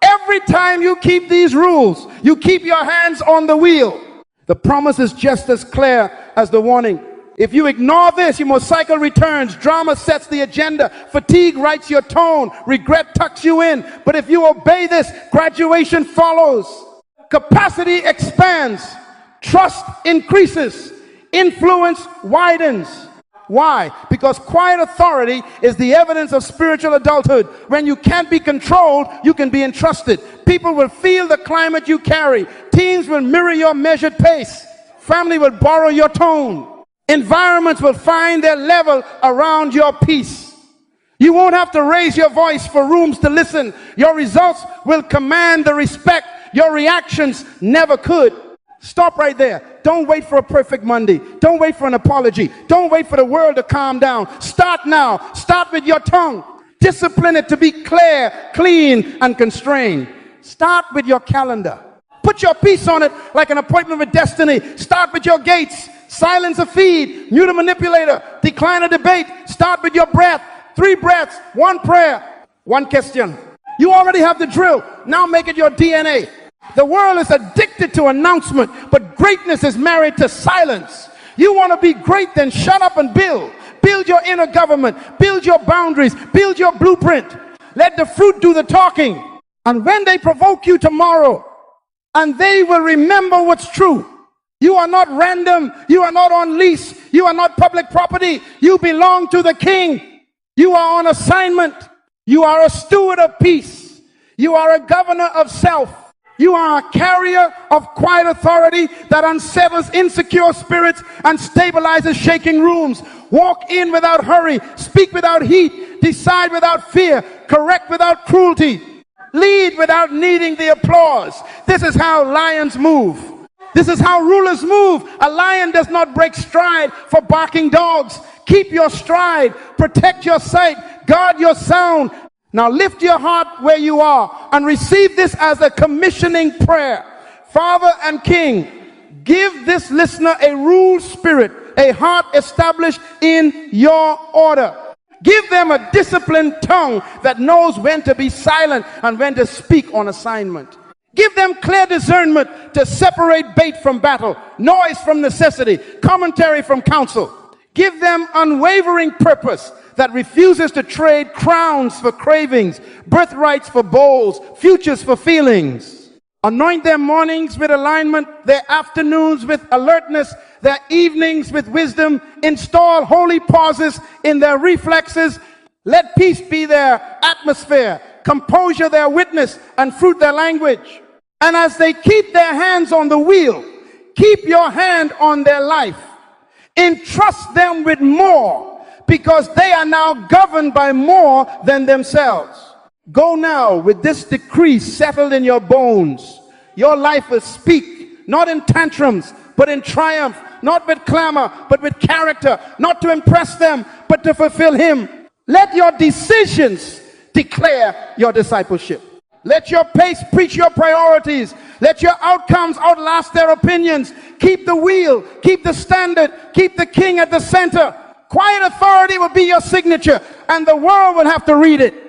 Every time you keep these rules, you keep your hands on the wheel. The promise is just as clear as the warning. If you ignore this, your cycle returns. Drama sets the agenda. Fatigue writes your tone. Regret tucks you in. But if you obey this, graduation follows. Capacity expands. Trust increases. Influence widens. Why? Because quiet authority is the evidence of spiritual adulthood. When you can't be controlled, you can be entrusted. People will feel the climate you carry. Teams will mirror your measured pace. Family will borrow your tone. Environments will find their level around your peace. You won't have to raise your voice for rooms to listen. Your results will command the respect your reactions never could. Stop right there. Don't wait for a perfect Monday. Don't wait for an apology. Don't wait for the world to calm down. Start now. Start with your tongue. Discipline it to be clear, clean, and constrained. Start with your calendar. Put your piece on it like an appointment with destiny. Start with your gates. Silence a feed. Mute a manipulator. Decline a debate. Start with your breath. 3 breaths. 1 prayer. 1 question. You already have the drill. Now make it your DNA. The world is addicted to announcement, but greatness is married to silence. You want to be great, then shut up and build. Build your inner government. Build your boundaries. Build your blueprint. Let the fruit do the talking. And when they provoke you tomorrow, and they will remember what's true. You are not random. You are not on lease. You are not public property. You belong to the King. You are on assignment. You are a steward of peace. You are a governor of self. You are a carrier of quiet authority that unsettles insecure spirits and stabilizes shaking rooms. Walk in without hurry. Speak without heat. Decide without fear. Correct without cruelty. Lead without needing the applause. This is how lions move. This is how rulers move. A lion does not break stride for barking dogs. Keep your stride. Protect your sight. Guard your sound. Now lift your heart where you are and receive this as a commissioning prayer. Father and King, give this listener a ruled spirit, a heart established in your order. Give them a disciplined tongue that knows when to be silent and when to speak on assignment. Give them clear discernment to separate bait from battle, noise from necessity, commentary from counsel. Give them unwavering purpose that refuses to trade crowns for cravings, birthrights for bowls, futures for feelings. Anoint their mornings with alignment, their afternoons with alertness, their evenings with wisdom. Install holy pauses in their reflexes. Let peace be their atmosphere, composure their witness, and fruit their language. And as they keep their hands on the wheel, keep your hand on their life. Entrust them with more, because they are now governed by more than themselves. Go now with this decree settled in your bones. Your life will speak, not in tantrums, but in triumph, not with clamor, but with character, not to impress them, but to fulfill Him. Let your decisions declare your discipleship. Let your pace preach your priorities. Let your outcomes outlast their opinions. Keep the wheel, keep the standard, keep the king at the center. Quiet authority will be your signature, and the world will have to read it.